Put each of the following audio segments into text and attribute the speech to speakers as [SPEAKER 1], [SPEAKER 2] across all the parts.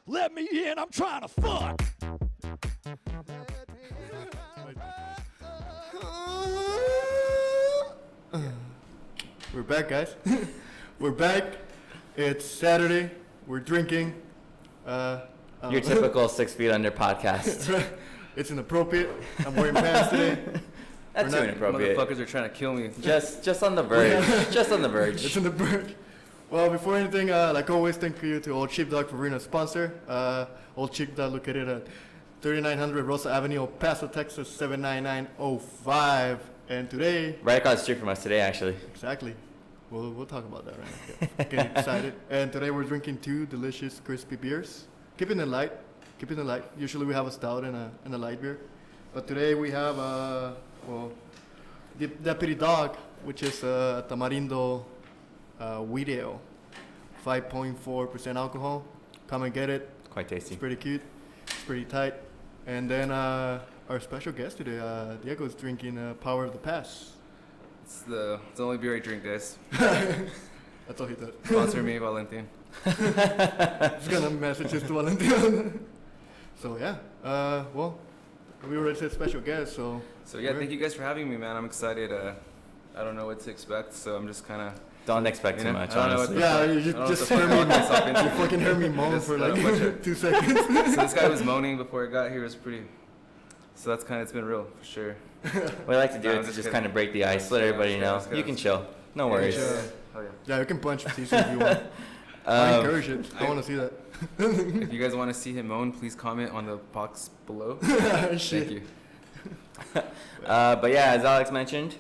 [SPEAKER 1] Let me in, I'm trying to fuck.
[SPEAKER 2] We're back, guys. We're back. It's Saturday. We're drinking.
[SPEAKER 3] Your typical 6 Feet Under podcast.
[SPEAKER 2] It's inappropriate. I'm wearing pants today.
[SPEAKER 3] That's too inappropriate.
[SPEAKER 4] Motherfuckers are trying to kill me.
[SPEAKER 3] Just on the verge. Just on the verge.
[SPEAKER 2] It's on the verge. Well, before anything, like always, thank you to Old SheepDOg for being a sponsor. Old SheepDOg located at 3900 Rosa Avenue, Paso, Texas, 79905. And today...
[SPEAKER 3] Right across the street from us today, actually.
[SPEAKER 2] Exactly. We'll talk about that right now. Getting excited. And today we're drinking 2 delicious, crispy beers. Keeping it light. Usually we have a stout and a light beer. But today we have, Deputy Dog, which is a Tamarindo wheat ale. 5.4% alcohol. Come and get it.
[SPEAKER 3] Quite tasty.
[SPEAKER 2] It's pretty cute. It's pretty tight. And then our special guest today, Diego's drinking Power of the Pass.
[SPEAKER 4] It's the only beer I drink, guys.
[SPEAKER 2] That's all he does.
[SPEAKER 4] Sponsor me, Valentin.
[SPEAKER 2] Just gonna message this to Valentin. So yeah, we already said special guest, so
[SPEAKER 4] yeah, thank you guys for having me, man. I'm excited. I don't know what to expect, so I'm just kind of...
[SPEAKER 3] Don't expect too much, honestly.
[SPEAKER 2] Yeah, you just heard me. You fucking heard me moan for like 2 seconds.
[SPEAKER 4] So this guy was moaning before I got here. It was pretty... So that's kind of, it's been real, for sure.
[SPEAKER 3] What I like to do is just kind of break the ice, let everybody know. You can chill. No worries.
[SPEAKER 4] Oh, yeah.
[SPEAKER 2] Yeah, you can punch Cesar if you want. I encourage it. I want to see that.
[SPEAKER 4] If you guys want to see him moan, please comment on the box below. Thank you.
[SPEAKER 3] But yeah, as Alex mentioned,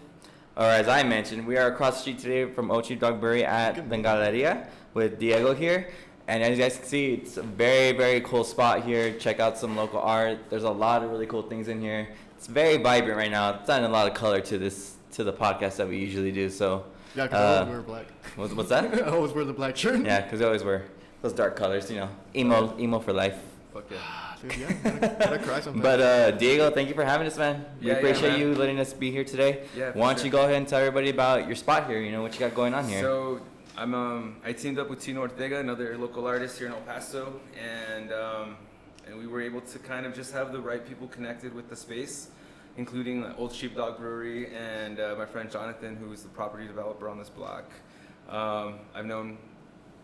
[SPEAKER 3] or as I mentioned, we are across the street today from Old SheepDOg Brewery at the Galeria with Diego here. And as you guys can see, it's a very, very cool spot here. Check out some local art. There's a lot of really cool things in here. It's very vibrant right now. It's adding a lot of color to the podcast that we usually do. So
[SPEAKER 2] yeah, because I always wear black.
[SPEAKER 3] What's that?
[SPEAKER 2] I always wear the black shirt.
[SPEAKER 3] Yeah, because I always wear those dark colors. You know, emo for life.
[SPEAKER 4] Fuck yeah.
[SPEAKER 2] Dude, yeah, gotta cry sometimes.
[SPEAKER 3] But Diego, thank you for having us, man. We appreciate
[SPEAKER 4] man.
[SPEAKER 3] you letting us be here today.
[SPEAKER 4] Yeah.
[SPEAKER 3] Why don't you go ahead and tell everybody about your spot here? You know what you got going on here.
[SPEAKER 4] So I teamed up with Tino Ortega, another local artist here in El Paso, and we were able to kind of just have the right people connected with the space, including Old SheepDOg Brewery and my friend Jonathan, who is the property developer on this block. I've known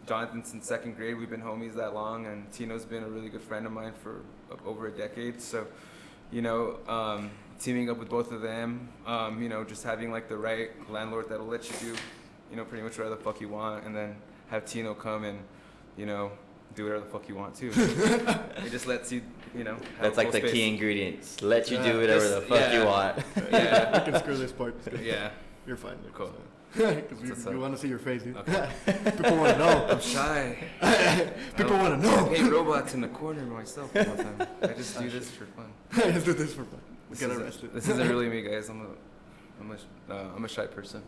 [SPEAKER 4] Jonathan since 2nd grade. We've been homies that long, and Tino's been a really good friend of mine for over a decade. So, you know, teaming up with both of them, you know, just having like the right landlord that'll let you do, you know, pretty much whatever the fuck you want, and then have Tino come and, you know, do whatever the fuck you want too. It just lets you, you know, have
[SPEAKER 3] that's like the
[SPEAKER 4] space.
[SPEAKER 3] key ingredients. Let you do whatever the fuck you want.
[SPEAKER 4] Yeah.
[SPEAKER 2] You can screw this part.
[SPEAKER 4] Yeah.
[SPEAKER 2] You're fine.
[SPEAKER 4] Cool.
[SPEAKER 2] Because we want to see your face, dude.
[SPEAKER 4] Okay.
[SPEAKER 2] People want to know.
[SPEAKER 4] I'm shy.
[SPEAKER 2] People want to know.
[SPEAKER 4] I hate robots in the corner myself all the time. I just do this for fun.
[SPEAKER 2] I just do this for fun. We get arrested.
[SPEAKER 4] This isn't really me, guys. I'm a shy person.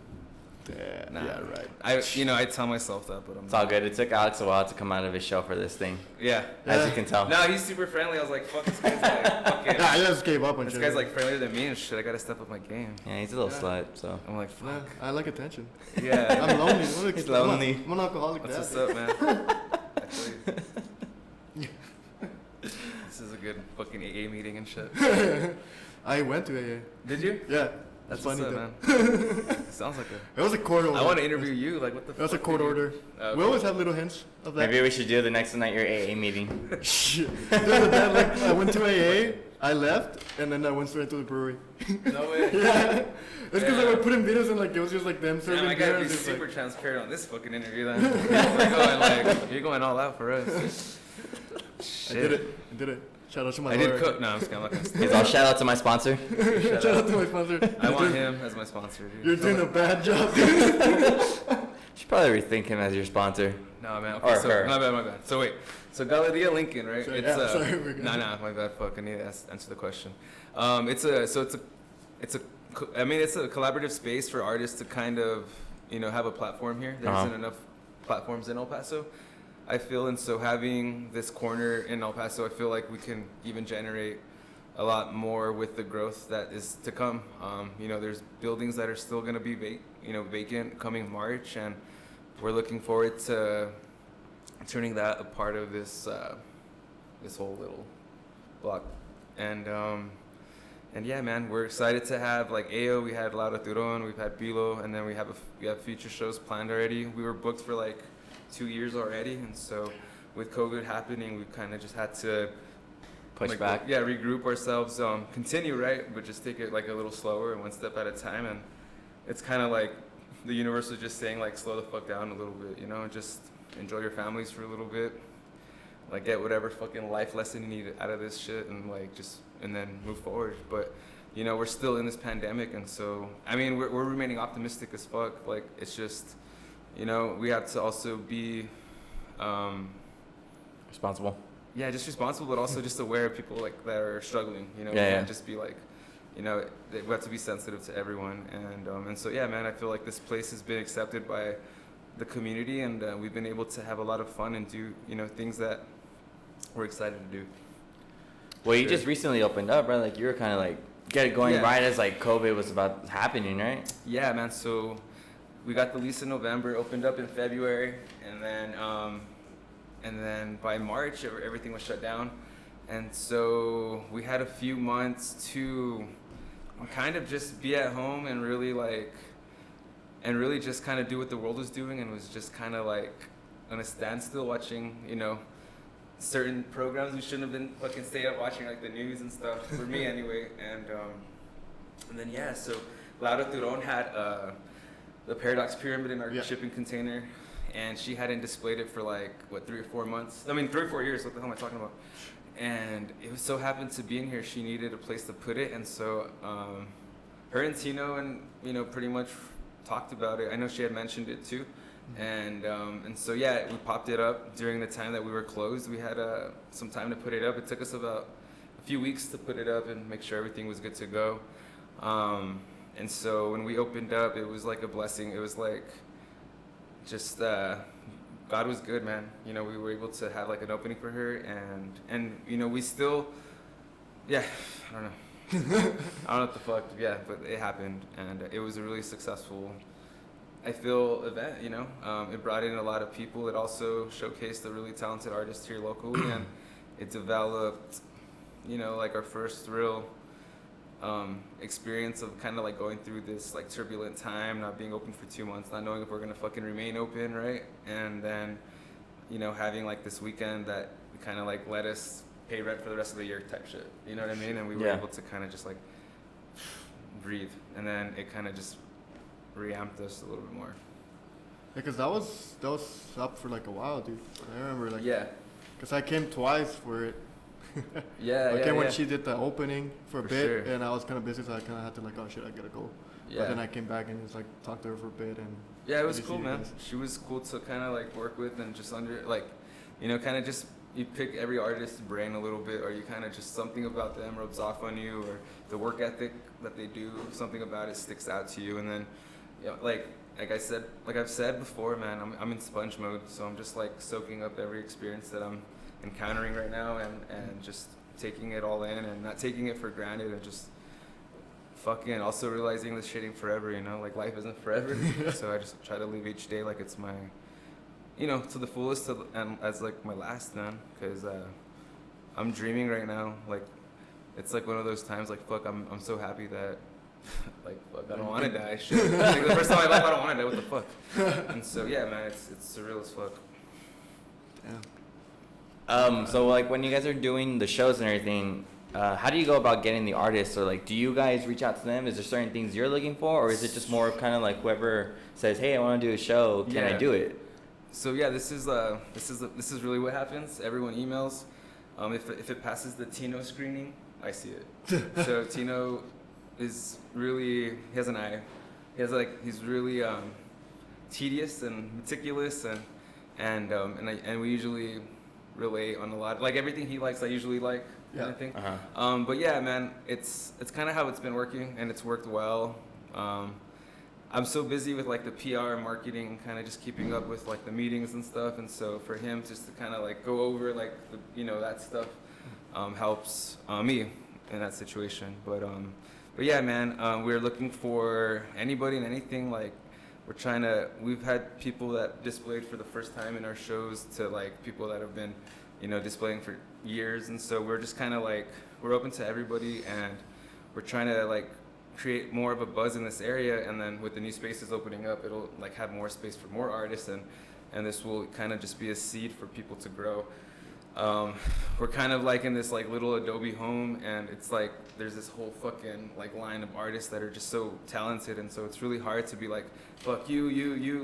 [SPEAKER 2] Yeah,
[SPEAKER 4] Nah.
[SPEAKER 2] yeah, right.
[SPEAKER 4] I tell myself that, but I'm
[SPEAKER 3] It's all good. It took Alex a while to come out of his shell for this thing,
[SPEAKER 4] Yeah.
[SPEAKER 3] as you can tell.
[SPEAKER 4] No, he's super friendly. I was like, fuck, this guy's like, fucking.
[SPEAKER 2] Nah, I just gave up on
[SPEAKER 4] This
[SPEAKER 2] shit.
[SPEAKER 4] guy's like friendlier than me and shit. I gotta step up my game.
[SPEAKER 3] Yeah, he's a little slut, so.
[SPEAKER 4] I'm like,
[SPEAKER 2] Nah,
[SPEAKER 4] fuck.
[SPEAKER 2] I like attention.
[SPEAKER 4] Yeah.
[SPEAKER 2] I'm lonely.
[SPEAKER 3] He's lonely.
[SPEAKER 2] I'm an alcoholic.
[SPEAKER 4] What's
[SPEAKER 2] dad.
[SPEAKER 4] up, man? I tell you. This is a good fucking AA meeting and shit.
[SPEAKER 2] I went to AA.
[SPEAKER 4] Did you?
[SPEAKER 2] Yeah.
[SPEAKER 4] That's
[SPEAKER 2] funny,
[SPEAKER 4] what's
[SPEAKER 2] though.
[SPEAKER 4] up, man. Sounds like a.
[SPEAKER 2] It was a court order.
[SPEAKER 4] I want to interview you. Like, what the
[SPEAKER 2] It was a
[SPEAKER 4] fuck
[SPEAKER 2] court
[SPEAKER 4] did you-
[SPEAKER 2] order.
[SPEAKER 4] Okay.
[SPEAKER 2] We always have little hints of that.
[SPEAKER 3] Maybe we should do the next night your AA meeting.
[SPEAKER 2] Shit. Like, I went to AA, I left, and then I went straight to the brewery.
[SPEAKER 4] No way.
[SPEAKER 2] Yeah. It's because
[SPEAKER 4] Yeah.
[SPEAKER 2] I would put in videos and like it was just like them serving
[SPEAKER 4] Damn, I gotta
[SPEAKER 2] beer.
[SPEAKER 4] be
[SPEAKER 2] and just,
[SPEAKER 4] super
[SPEAKER 2] like,
[SPEAKER 4] transparent on this fucking interview then. You're going all out for us.
[SPEAKER 2] I
[SPEAKER 4] Shit.
[SPEAKER 2] did it. Shout out to my
[SPEAKER 4] I
[SPEAKER 2] lawyer.
[SPEAKER 4] did cook. No, I'm just kidding. I'm not gonna
[SPEAKER 3] He's all shout out to my sponsor.
[SPEAKER 4] Shout
[SPEAKER 2] Shout out
[SPEAKER 4] out.
[SPEAKER 2] to my sponsor.
[SPEAKER 4] I want him as my sponsor, dude.
[SPEAKER 2] You're doing a bad job, dude.
[SPEAKER 3] You should probably rethink him as your sponsor.
[SPEAKER 4] No, man.
[SPEAKER 3] Or
[SPEAKER 4] Okay, so
[SPEAKER 3] her.
[SPEAKER 4] my bad. So wait. So Galleria Lincon, right?
[SPEAKER 2] Sorry,
[SPEAKER 4] It's
[SPEAKER 2] yeah, sorry, we're good.
[SPEAKER 4] nah, my bad. Fuck. I need to answer the question. It's a collaborative space for artists to kind of, you know, have a platform here. There isn't enough platforms in El Paso, I feel, and so having this corner in El Paso, I feel like we can even generate a lot more with the growth that is to come. You know, there's buildings that are still going to be vacant coming March, and we're looking forward to, turning that a part of this this whole little block. And yeah, man, we're excited to have like AO. We had Laura Turon, we've had Bilo, and then we have future shows planned already. We were booked for like 2 years already, and so with COVID happening, we kind of just had to
[SPEAKER 3] Push
[SPEAKER 4] like,
[SPEAKER 3] back.
[SPEAKER 4] Yeah, regroup ourselves, continue, right, but just take it like a little slower and one step at a time. And it's kind of like the universe is just saying like slow the fuck down a little bit, you know, and just enjoy your families for a little bit, like get whatever fucking life lesson you need out of this shit, and like just and then move forward. But you know, we're still in this pandemic, and so I mean we're remaining optimistic as fuck. Like it's just, you know, we have to also be
[SPEAKER 3] Responsible.
[SPEAKER 4] yeah, just responsible, but also just aware of people like that are struggling. You know,
[SPEAKER 3] Yeah,
[SPEAKER 4] we
[SPEAKER 3] yeah.
[SPEAKER 4] can't just be like, you know, we have to be sensitive to everyone. And so yeah, man, I feel like this place has been accepted by the community, and we've been able to have a lot of fun and do, you know, things that we're excited to do.
[SPEAKER 3] Well, you
[SPEAKER 4] Sure.
[SPEAKER 3] just recently opened up, right? Like you were kind of like get it going
[SPEAKER 4] Yeah.
[SPEAKER 3] right as like COVID was about happening, right?
[SPEAKER 4] Yeah, man. So we got the lease in November, opened up in February, and then by March everything was shut down, and so we had a few months to kind of just be at home and really just kind of do what the world was doing, and was just kind of like on a standstill watching, you know, certain programs we shouldn't have been fucking stay up watching, like the news and stuff, for me anyway. And then yeah, so Laura Turon had the Paradox Pyramid in our
[SPEAKER 2] Yeah.
[SPEAKER 4] shipping container, and she hadn't displayed it for like what 3 or 4 months. I mean 3 or 4 years. What the hell am I talking about? And it was so happened to be in here. She needed a place to put it, and so her and Tino and you know pretty much talked about it. I know she had mentioned it too. And so yeah, we popped it up during the time that we were closed. We had some time to put it up. It took us about a few weeks to put it up and make sure everything was good to go. And so when we opened up, it was like a blessing. It was like just God was good, man. You know, we were able to have like an opening for her, and you know we still, yeah, I don't know. I don't know what the fuck, yeah, but it happened, and it was a really successful, I feel, event, you know. It brought in a lot of people. It also showcased a really talented artist here locally, and it developed, you know, like our first real experience of kind of like going through this like turbulent time, not being open for 2 months, not knowing if we're gonna fucking remain open, right? And then, you know, having like this weekend that kind of like let us pay rent for the rest of the year type shit, you know what I mean? And we were
[SPEAKER 3] Yeah.
[SPEAKER 4] able to kind of just like breathe, and then it kind of just reamped us a little bit more.
[SPEAKER 2] Because that was up for like a while, dude. I remember like
[SPEAKER 4] Yeah,
[SPEAKER 2] because I came twice for it.
[SPEAKER 4] yeah,
[SPEAKER 2] I
[SPEAKER 4] yeah,
[SPEAKER 2] came when
[SPEAKER 4] yeah.
[SPEAKER 2] she did the opening for a
[SPEAKER 4] For
[SPEAKER 2] bit,
[SPEAKER 4] sure.
[SPEAKER 2] and I was kind of busy, so I kind of had to like, oh shit, I gotta go.
[SPEAKER 4] Yeah.
[SPEAKER 2] But then I came back and just like talked to her for a bit, and
[SPEAKER 4] Yeah, it was
[SPEAKER 2] Good to
[SPEAKER 4] cool,
[SPEAKER 2] see you
[SPEAKER 4] man.
[SPEAKER 2] guys.
[SPEAKER 4] She was cool to kind of like work with, and just under like, you know, kind of just you pick every artist's brain a little bit, or you kind of just something about them rubs off on you, or the work ethic that they do, something about it sticks out to you, and then, you know, like I said, like I've said before, man, I'm in sponge mode, so I'm just like soaking up every experience that I'm encountering right now, and just taking it all in, and not taking it for granted, and just fucking also realizing this shit ain't forever, you know, like life isn't forever. So I just try to live each day like it's my, you know, to the fullest, and as like my last, man, because I'm dreaming right now. Like it's like one of those times like fuck, I'm so happy that like fuck, I don't want to die. Shit. Like the first time in my life I don't want to die. What the fuck? And so yeah, man, it's surreal as fuck.
[SPEAKER 2] yeah.
[SPEAKER 3] So like when you guys are doing the shows and everything, how do you go about getting the artists? Or like, do you guys reach out to them? Is there certain things you're looking for, or is it just more kind of like whoever says, "Hey, I want to do a show. Can I
[SPEAKER 4] Yeah.
[SPEAKER 3] do it?"
[SPEAKER 4] So yeah, this is really what happens. Everyone emails. If it passes the Tino screening, I see it. So Tino is really, he has an eye. He's really tedious and meticulous, and we usually relate on a lot. Like everything he likes, I usually like.
[SPEAKER 2] Yeah.
[SPEAKER 4] Kind of thing.
[SPEAKER 3] Uh-huh.
[SPEAKER 4] But yeah, man, it's kind of how it's been working, and it's worked well. I'm so busy with like the PR and marketing, kind of just keeping up with like the meetings and stuff, and so for him just to kind of like go over like the, you know, that stuff helps me in that situation. But yeah, man, we're looking for anybody and anything like we've had people that displayed for the first time in our shows to like people that have been, displaying for years. And so we're just kind of like, we're open to everybody, and we're trying to like create more of a buzz in this area. And then with the new spaces opening up, it'll like have more space for more artists, and this will kind of just be a seed for people to grow. We're kind of like in this like little Adobe home, and it's like there's this whole fucking like line of artists that are just so talented, and so it's really hard to be like, fuck you,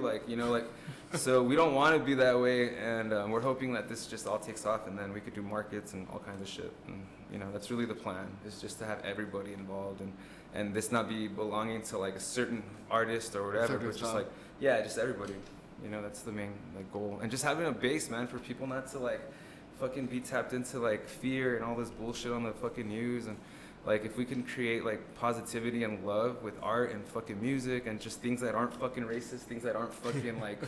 [SPEAKER 4] like, like, so we don't want to be that way, and we're hoping that this just all takes off, and then we could do markets and all kinds of shit, and that's really the plan, is just to have everybody involved, and this not be belonging to like a certain artist or whatever, but just like, yeah, just everybody, that's the main like goal, and just having a base, man, for people not to like fucking be tapped into like fear and all this bullshit on the fucking news. And like if we can create like positivity and love with art and fucking music and just things that aren't fucking racist, things that aren't fucking like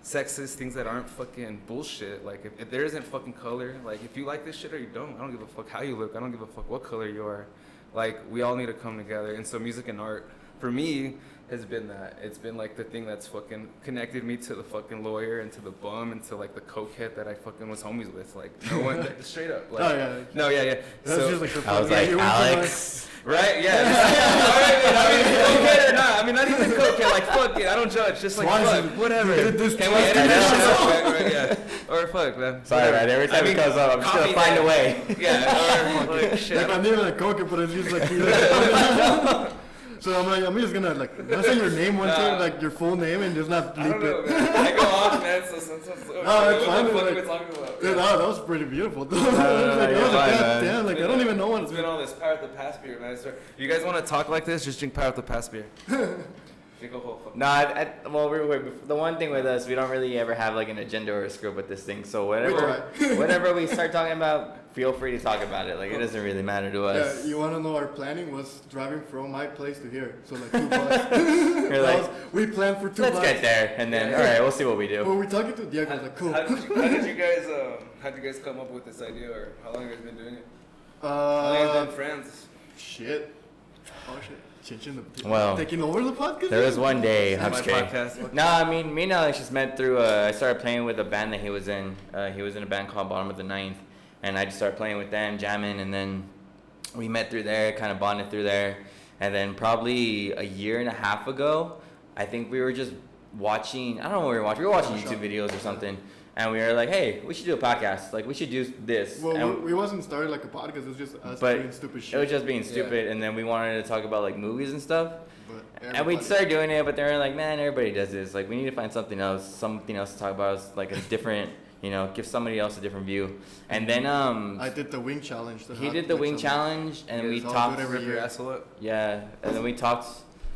[SPEAKER 4] sexist, things that aren't fucking bullshit. Like if there isn't fucking color, like if you like this shit or you don't, I don't give a fuck how you look, I don't give a fuck what color you are. Like we all need to come together. And so music and art for me has been that. It's been like the thing that's fucking connected me to the fucking lawyer and to the bum and to like the cokehead that I fucking was homies with. Like no one, straight up. Like,
[SPEAKER 2] Oh yeah.
[SPEAKER 4] No, yeah.
[SPEAKER 2] That's
[SPEAKER 4] So
[SPEAKER 2] just like the
[SPEAKER 3] I was
[SPEAKER 2] yeah,
[SPEAKER 3] like,
[SPEAKER 2] you went to,
[SPEAKER 3] Alex.
[SPEAKER 4] right, yeah. I mean, cokehead or not. I mean, not even cokehead. Like fuck it, I don't judge. Just like
[SPEAKER 2] Twice.
[SPEAKER 4] fuck, whatever.
[SPEAKER 2] Did this
[SPEAKER 4] Can we
[SPEAKER 2] twice.
[SPEAKER 4] edit this shit out? Right, yeah. Or fuck, man.
[SPEAKER 3] Sorry,
[SPEAKER 4] Whatever.
[SPEAKER 3] man. Every time
[SPEAKER 4] I mean,
[SPEAKER 3] it comes up, I'm just
[SPEAKER 4] copy
[SPEAKER 3] gonna find
[SPEAKER 4] that.
[SPEAKER 3] a way.
[SPEAKER 4] Yeah. Or like shit.
[SPEAKER 2] Like I'm not even a coker, but it's just like so I'm just gonna like let's say your name one time, like your full name, and just not
[SPEAKER 4] I don't
[SPEAKER 2] bleep
[SPEAKER 4] know,
[SPEAKER 2] it.
[SPEAKER 4] man. I go off, man. So sometimes.
[SPEAKER 2] Oh, it's fine,
[SPEAKER 4] What the fuck
[SPEAKER 2] like-
[SPEAKER 4] are we talking about?
[SPEAKER 2] Dude,
[SPEAKER 4] Yeah.
[SPEAKER 2] that was pretty beautiful. Like,
[SPEAKER 3] you're
[SPEAKER 2] I was like,
[SPEAKER 3] fine,
[SPEAKER 2] God
[SPEAKER 3] man.
[SPEAKER 2] damn, like I don't even know what
[SPEAKER 4] It's been all this power of the past beer, man. So, you guys want to talk like this? Just drink power of the past beer. Drink a whole fucking.
[SPEAKER 3] No, well, the one thing with us, we don't really ever have like an agenda or a script with this thing. So whenever we start talking about, feel free to talk about it. Like it doesn't really matter to
[SPEAKER 2] Yeah,
[SPEAKER 3] us.
[SPEAKER 2] you want to know our planning was driving from my place to here, so like 2 bucks.
[SPEAKER 3] You're like,
[SPEAKER 2] We planned for 2
[SPEAKER 3] let's
[SPEAKER 2] bucks.
[SPEAKER 3] get there, and then all right, we'll see what we do.
[SPEAKER 2] When we talking to Diego, I was like, cool.
[SPEAKER 4] How did you guys come up with this idea, or how long have you guys been doing it? How long have you guys been friends?
[SPEAKER 2] Shit. Oh shit. Changing the.
[SPEAKER 3] Well,
[SPEAKER 2] taking over the podcast.
[SPEAKER 3] There was one day. I'm
[SPEAKER 4] My
[SPEAKER 3] just kidding.
[SPEAKER 4] podcast.
[SPEAKER 3] No, I mean, me and Alex just met through. I started playing with a band that he was in. He was in a band called Bottom of the Ninth, and I just started playing with them, jamming, and then we met through there, kind of bonded through there, and then probably a year and a half ago, I think we were just watching. I don't know what we were watching. We were watching YouTube videos or something, and we were like, "Hey, we should do a podcast. Like, we should do this."
[SPEAKER 2] Well,
[SPEAKER 3] and
[SPEAKER 2] we wasn't started like a podcast. It was just us
[SPEAKER 3] But
[SPEAKER 2] doing stupid shit.
[SPEAKER 3] it was just being stupid, and then we wanted to talk about like movies and stuff.
[SPEAKER 2] But
[SPEAKER 3] And we
[SPEAKER 2] everybody-
[SPEAKER 3] started doing it, but they were like, man, everybody does this. Like, we need to find something else to talk about. Like a different, give somebody else a different view. And then
[SPEAKER 2] I did the wing challenge.
[SPEAKER 3] he did the wing challenge, and
[SPEAKER 2] Yeah,
[SPEAKER 3] we
[SPEAKER 2] it's all
[SPEAKER 3] talked.
[SPEAKER 2] good every
[SPEAKER 4] Rip your
[SPEAKER 2] year.
[SPEAKER 4] asshole up.
[SPEAKER 3] Yeah, and then we talked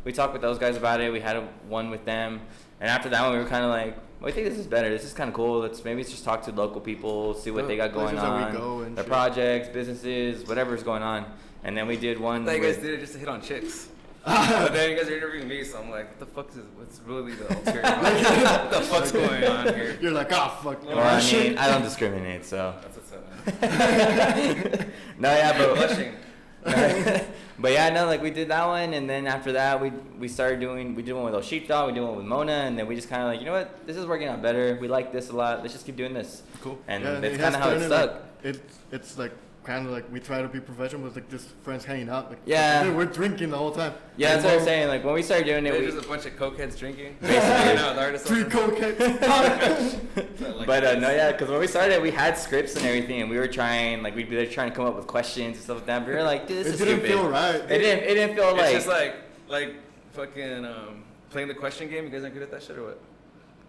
[SPEAKER 3] with those guys about it. We had one with them, and after that one, we were kind of like, well, I think this is better. This is kind of cool. Let's just talk to local people, see what they got going
[SPEAKER 2] Places that we
[SPEAKER 3] on,
[SPEAKER 2] go and
[SPEAKER 3] their
[SPEAKER 2] shit.
[SPEAKER 3] projects, businesses, whatever's going on. And then we did one.
[SPEAKER 4] I thought you guys
[SPEAKER 3] with-
[SPEAKER 4] did it just to hit on chicks. But then you guys are interviewing me, so I'm like, what's really the ulterior motive? What the fuck's going on here?
[SPEAKER 2] You're like, oh fuck.
[SPEAKER 3] Well, I mean, I don't discriminate, so.
[SPEAKER 4] That's what's up, man.
[SPEAKER 3] No, yeah, but
[SPEAKER 4] Blushing.
[SPEAKER 3] but yeah, no, like we did that one, and then after that, we did one with SheepDOg, we did one with Mona, and then we just kind of like, you know what, this is working out better. We like this a lot. Let's just keep doing this.
[SPEAKER 4] Cool.
[SPEAKER 3] And
[SPEAKER 2] Yeah,
[SPEAKER 3] that's
[SPEAKER 2] it
[SPEAKER 3] kind
[SPEAKER 2] has
[SPEAKER 3] of how it
[SPEAKER 2] turned
[SPEAKER 3] stuck.
[SPEAKER 2] into, it's like kind of like we try to be professional with like just friends hanging out. Like,
[SPEAKER 3] Yeah.
[SPEAKER 2] dude, we're drinking the whole time.
[SPEAKER 3] Yeah,
[SPEAKER 2] Like,
[SPEAKER 3] that's what I'm
[SPEAKER 2] well,
[SPEAKER 3] saying. Like when we started doing it,
[SPEAKER 4] There's
[SPEAKER 3] we,
[SPEAKER 4] just a bunch of cokeheads drinking.
[SPEAKER 3] Basically.
[SPEAKER 4] Hanging out with artists.
[SPEAKER 2] 3 cokeheads.
[SPEAKER 3] but no, yeah, because when we started, we had scripts and everything, and we were trying, like we'd be there trying to come up with questions and stuff like that. But we were like, dude, this
[SPEAKER 2] It
[SPEAKER 3] is
[SPEAKER 2] didn't
[SPEAKER 3] stupid.
[SPEAKER 2] feel right.
[SPEAKER 3] It didn't feel
[SPEAKER 4] It's
[SPEAKER 3] like
[SPEAKER 4] just like fucking playing the question game. You guys aren't good at that shit or what?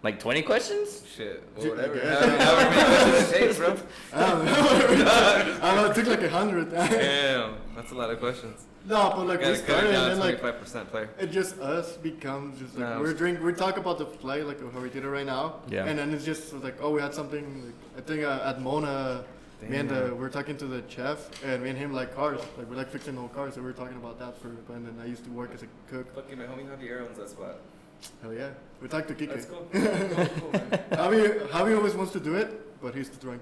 [SPEAKER 3] like 20 questions.
[SPEAKER 4] Shit. Well,
[SPEAKER 2] Dude,
[SPEAKER 4] whatever.
[SPEAKER 2] yeah.
[SPEAKER 4] However many questions it takes, bro.
[SPEAKER 2] I don't know. I don't know. It took like 100.
[SPEAKER 4] Damn, that's a lot of questions.
[SPEAKER 2] No, but like we
[SPEAKER 4] Gotta cut
[SPEAKER 2] started
[SPEAKER 4] it down
[SPEAKER 2] and
[SPEAKER 4] to
[SPEAKER 2] then like
[SPEAKER 4] 25% player.
[SPEAKER 2] it just us becomes just like
[SPEAKER 4] No.
[SPEAKER 2] we talk about the play like how we did it right now.
[SPEAKER 3] Yeah.
[SPEAKER 2] And then it's just like, oh, we had something. Like, I think at Mona, me and
[SPEAKER 4] Damn.
[SPEAKER 2] we were talking to the chef, and me and him like cars. Like we're like fixing old cars, so we were talking about that for. And then I used to work as a cook.
[SPEAKER 4] Fucking my homie Javier owns that spot.
[SPEAKER 2] Hell yeah, we talked to Kike.
[SPEAKER 4] That's cool. Cool, man.
[SPEAKER 2] Javi always wants to do it, but he's too drunk.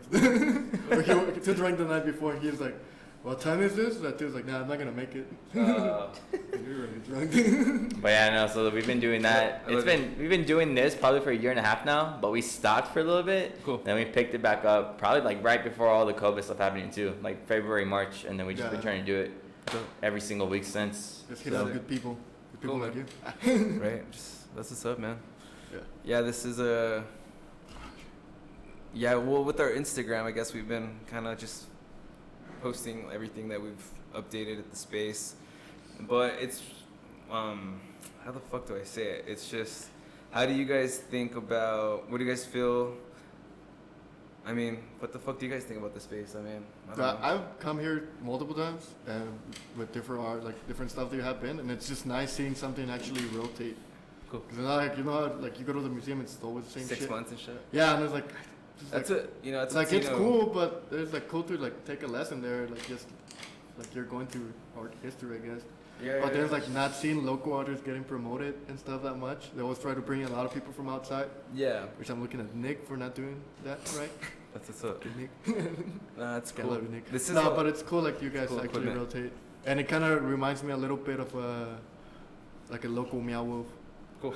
[SPEAKER 2] Or too drunk the night before. He's like, what time is this? That dude's like, nah, I'm not gonna make it.
[SPEAKER 4] Uh,
[SPEAKER 2] You're already drunk.
[SPEAKER 3] But yeah, no. So we've been doing that. We've been doing this probably for a year and a half now. But we stopped for a little bit.
[SPEAKER 4] Cool.
[SPEAKER 3] Then we picked it back up, probably like right before all the COVID stuff happening too, like February, March, and then we just been trying to do it every single week since.
[SPEAKER 2] Just hit out good people. Good people
[SPEAKER 4] Cool,
[SPEAKER 2] like
[SPEAKER 4] man.
[SPEAKER 2] you.
[SPEAKER 4] Right. Just, that's what's up, man.
[SPEAKER 2] Yeah.
[SPEAKER 4] Yeah, this is a. Yeah, well, with our Instagram, I guess we've been kind of just posting everything that we've updated at the space. But it's, how the fuck do I say it? It's just, how do you guys think about, what do you guys feel? I mean, what the fuck do you guys think about the space? I mean, I
[SPEAKER 2] So
[SPEAKER 4] don't know.
[SPEAKER 2] I've come here multiple times with different art, like different stuff that you have been, and it's just nice seeing something actually rotate.
[SPEAKER 4] Cool.
[SPEAKER 2] Because it's not like, you know how, like you go to the museum, it's always the same
[SPEAKER 4] 6
[SPEAKER 2] shit.
[SPEAKER 4] months and shit.
[SPEAKER 2] Yeah, and it's like, just
[SPEAKER 4] That's
[SPEAKER 2] like,
[SPEAKER 4] it. You know, that's
[SPEAKER 2] it's like it's
[SPEAKER 4] Latino.
[SPEAKER 2] cool, but there's like cool to like take a lesson there, like just like you're going through art history, I guess.
[SPEAKER 4] Yeah,
[SPEAKER 2] But
[SPEAKER 4] yeah,
[SPEAKER 2] there's
[SPEAKER 4] yeah.
[SPEAKER 2] like not seeing local artists getting promoted and stuff that much. They always try to bring in a lot of people from outside,
[SPEAKER 4] Yeah,
[SPEAKER 2] which I'm looking at Nick for not doing that right.
[SPEAKER 4] that's what's up.
[SPEAKER 2] Nick.
[SPEAKER 4] Nah, that's
[SPEAKER 2] I
[SPEAKER 4] cool.
[SPEAKER 2] love you, Nick.
[SPEAKER 4] This is
[SPEAKER 2] no,
[SPEAKER 4] a-
[SPEAKER 2] but it's cool like you guys
[SPEAKER 4] cool
[SPEAKER 2] actually
[SPEAKER 4] equipment.
[SPEAKER 2] rotate, and it kind of reminds me a little bit of like a local meow wolf.
[SPEAKER 4] Cool.